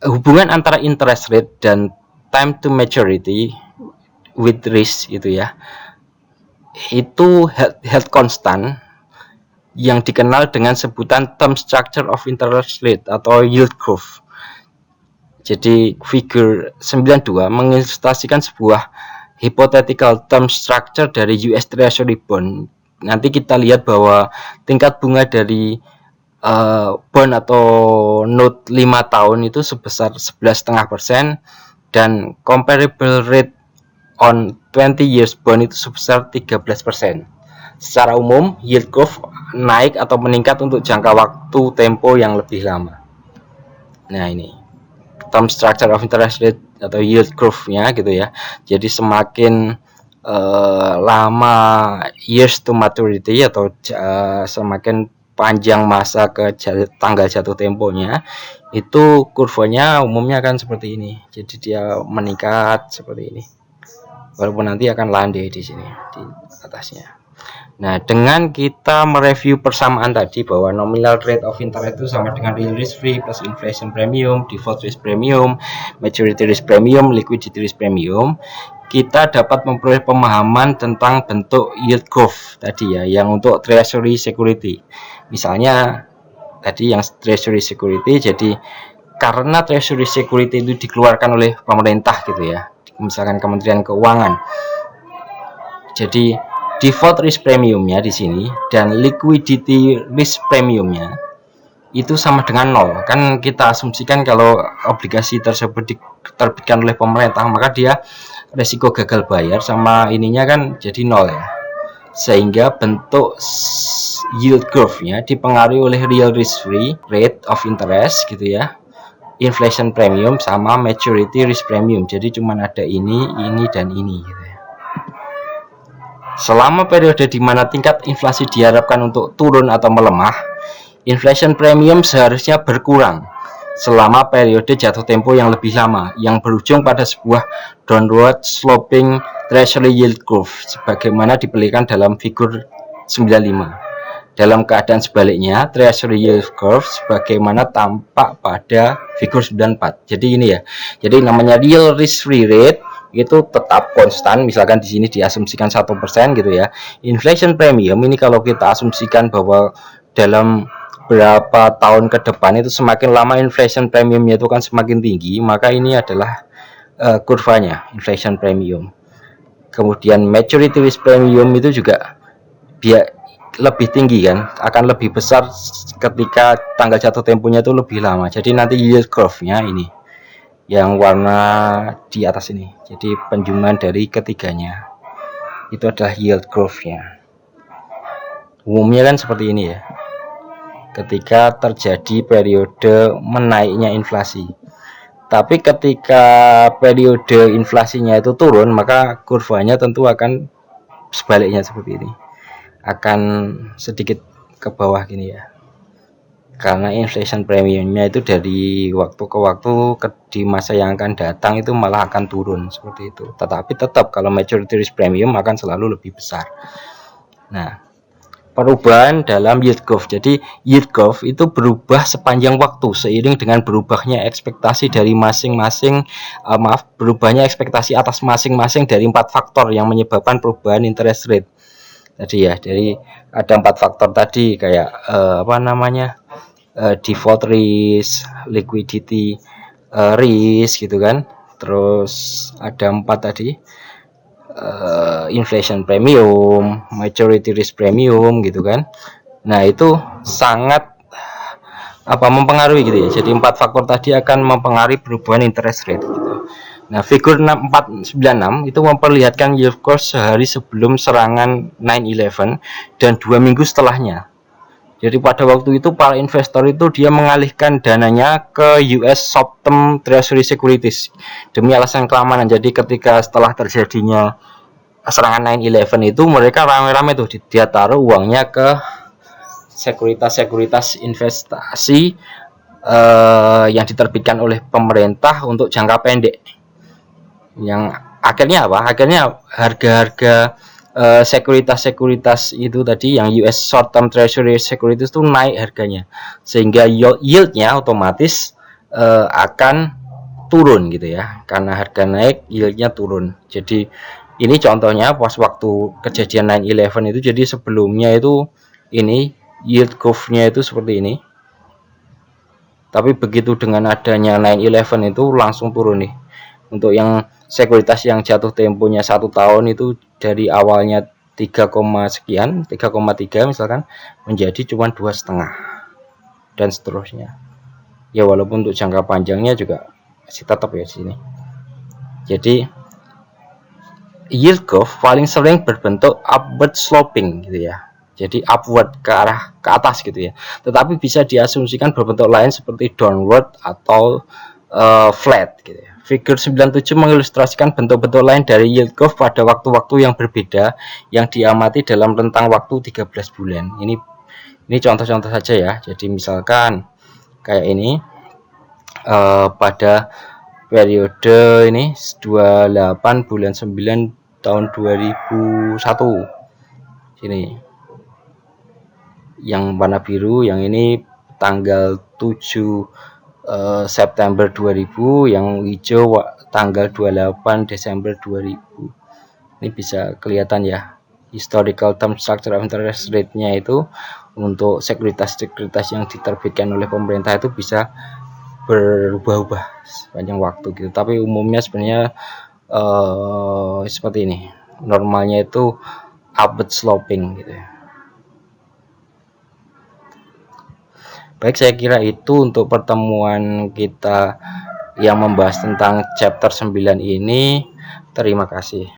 S1: hubungan antara interest rate dan time to maturity with risk itu ya, itu held constant yang dikenal dengan sebutan term structure of interest rate atau yield curve. Jadi figur 92 mengilustrasikan sebuah hypothetical term structure dari US Treasury bond. Nanti kita lihat bahwa tingkat bunga dari bond atau note 5 tahun itu sebesar 11,5% dan comparable rate on 20 years bond itu sebesar 13%. Secara umum, yield curve naik atau meningkat untuk jangka waktu tempo yang lebih lama. Nah, ini term structure of interest rate atau yield curve-nya gitu ya. Jadi semakin lama years to maturity atau semakin panjang masa ke tanggal jatuh temponya, itu kurvanya umumnya akan seperti ini. Jadi dia meningkat seperti ini. Walaupun nanti akan landai di sini di atasnya. Nah, dengan kita mereview persamaan tadi bahwa nominal rate of interest itu sama dengan real risk free plus inflation premium, default risk premium, maturity risk premium, liquidity risk premium, kita dapat memperoleh pemahaman tentang bentuk yield curve tadi ya, yang untuk treasury security. Misalnya tadi yang treasury security, jadi karena treasury security itu dikeluarkan oleh pemerintah gitu ya, misalkan Kementerian Keuangan. Jadi default risk premiumnya di sini dan liquidity risk premiumnya itu sama dengan 0. Kan kita asumsikan kalau obligasi tersebut diterbitkan oleh pemerintah, maka dia resiko gagal bayar sama ininya kan jadi 0 ya. Sehingga bentuk yield curve-nya dipengaruhi oleh real risk free rate of interest gitu ya, inflation premium sama maturity risk premium. Jadi cuman ada ini dan ini gitu ya. Selama periode di mana tingkat inflasi diharapkan untuk turun atau melemah, inflation premium seharusnya berkurang selama periode jatuh tempo yang lebih lama, yang berujung pada sebuah downward sloping treasury yield curve sebagaimana diberikan dalam figur 95. Dalam keadaan sebaliknya, treasury yield curve sebagaimana tampak pada figur 94. Jadi ini ya. Jadi namanya real risk free rate itu tetap konstan, misalkan di sini diasumsikan 1% gitu ya. Inflation premium ini kalau kita asumsikan bahwa dalam berapa tahun ke depan itu semakin lama inflation premiumnya itu kan semakin tinggi, maka ini adalah kurvanya inflation premium. Kemudian maturity risk premium itu juga dia lebih tinggi kan, akan lebih besar ketika tanggal jatuh temponya itu lebih lama. Jadi nanti yield curve-nya ini yang warna di atas ini, jadi penjumlahan dari ketiganya itu adalah yield curve-nya. Umumnya kan seperti ini ya, ketika terjadi periode menaiknya inflasi. Tapi ketika periode inflasinya itu turun, maka kurvanya tentu akan sebaliknya seperti ini, akan sedikit ke bawah gini ya, karena inflation premiumnya itu dari waktu ke waktu di masa yang akan datang itu malah akan turun seperti itu. Tetapi tetap kalau maturity risk premium akan selalu lebih besar. Nah, perubahan dalam yield curve. Jadi yield curve itu berubah sepanjang waktu seiring dengan berubahnya ekspektasi dari masing-masing berubahnya ekspektasi atas masing-masing dari 4 faktor yang menyebabkan perubahan interest rate. Tadi ya, dari ada 4 faktor tadi kayak default risk, liquidity risk gitu kan. Terus ada 4 tadi, inflation premium, maturity risk premium gitu kan. Nah, itu sangat mempengaruhi gitu ya. Jadi 4 faktor tadi akan mempengaruhi perubahan interest rate gitu. Nah, figur 496 itu memperlihatkan yield curve sehari sebelum serangan 9/11 dan 2 minggu setelahnya. Jadi pada waktu itu para investor itu dia mengalihkan dananya ke US short term treasury securities demi alasan keamanan. Jadi ketika setelah terjadinya serangan 9/11 itu mereka rame-rame tuh dia taruh uangnya ke sekuritas investasi yang diterbitkan oleh pemerintah untuk jangka pendek. Yang akhirnya apa? Akhirnya harga-harga sekuritas itu tadi yang US short term treasury securities itu naik harganya, sehingga yieldnya otomatis akan turun gitu ya, karena harga naik yieldnya turun. Jadi ini contohnya pas waktu kejadian 9/11 itu, jadi sebelumnya itu ini yield curve-nya itu seperti ini, tapi begitu dengan adanya 9/11 itu langsung turun nih. Untuk yang sekuritas yang jatuh temponya 1 tahun itu dari awalnya 3, sekian 3,3 misalkan menjadi cuma 2,5 dan seterusnya ya, walaupun untuk jangka panjangnya juga masih tetap ya di sini. Jadi yield curve paling sering berbentuk upward sloping gitu ya, jadi upward ke arah ke atas gitu ya, tetapi bisa diasumsikan berbentuk lain seperti downward atau flat gitu ya. Figur 97 mengilustrasikan bentuk-bentuk lain dari yield curve pada waktu-waktu yang berbeda yang diamati dalam rentang waktu 13 bulan. Ini contoh-contoh saja ya. Jadi misalkan kayak ini pada periode ini 28 bulan 9 tahun 2001. Sini. Yang warna biru, yang ini tanggal 7 September 2000, yang hijau tanggal 28 Desember 2000. Ini bisa kelihatan ya, historical term structure of interest rate-nya itu untuk sekuritas-sekuritas yang diterbitkan oleh pemerintah itu bisa berubah-ubah sepanjang waktu gitu. Tapi umumnya sebenarnya seperti ini. Normalnya itu upward sloping gitu ya. Baik, saya kira itu untuk pertemuan kita yang membahas tentang chapter 9 ini. Terima kasih.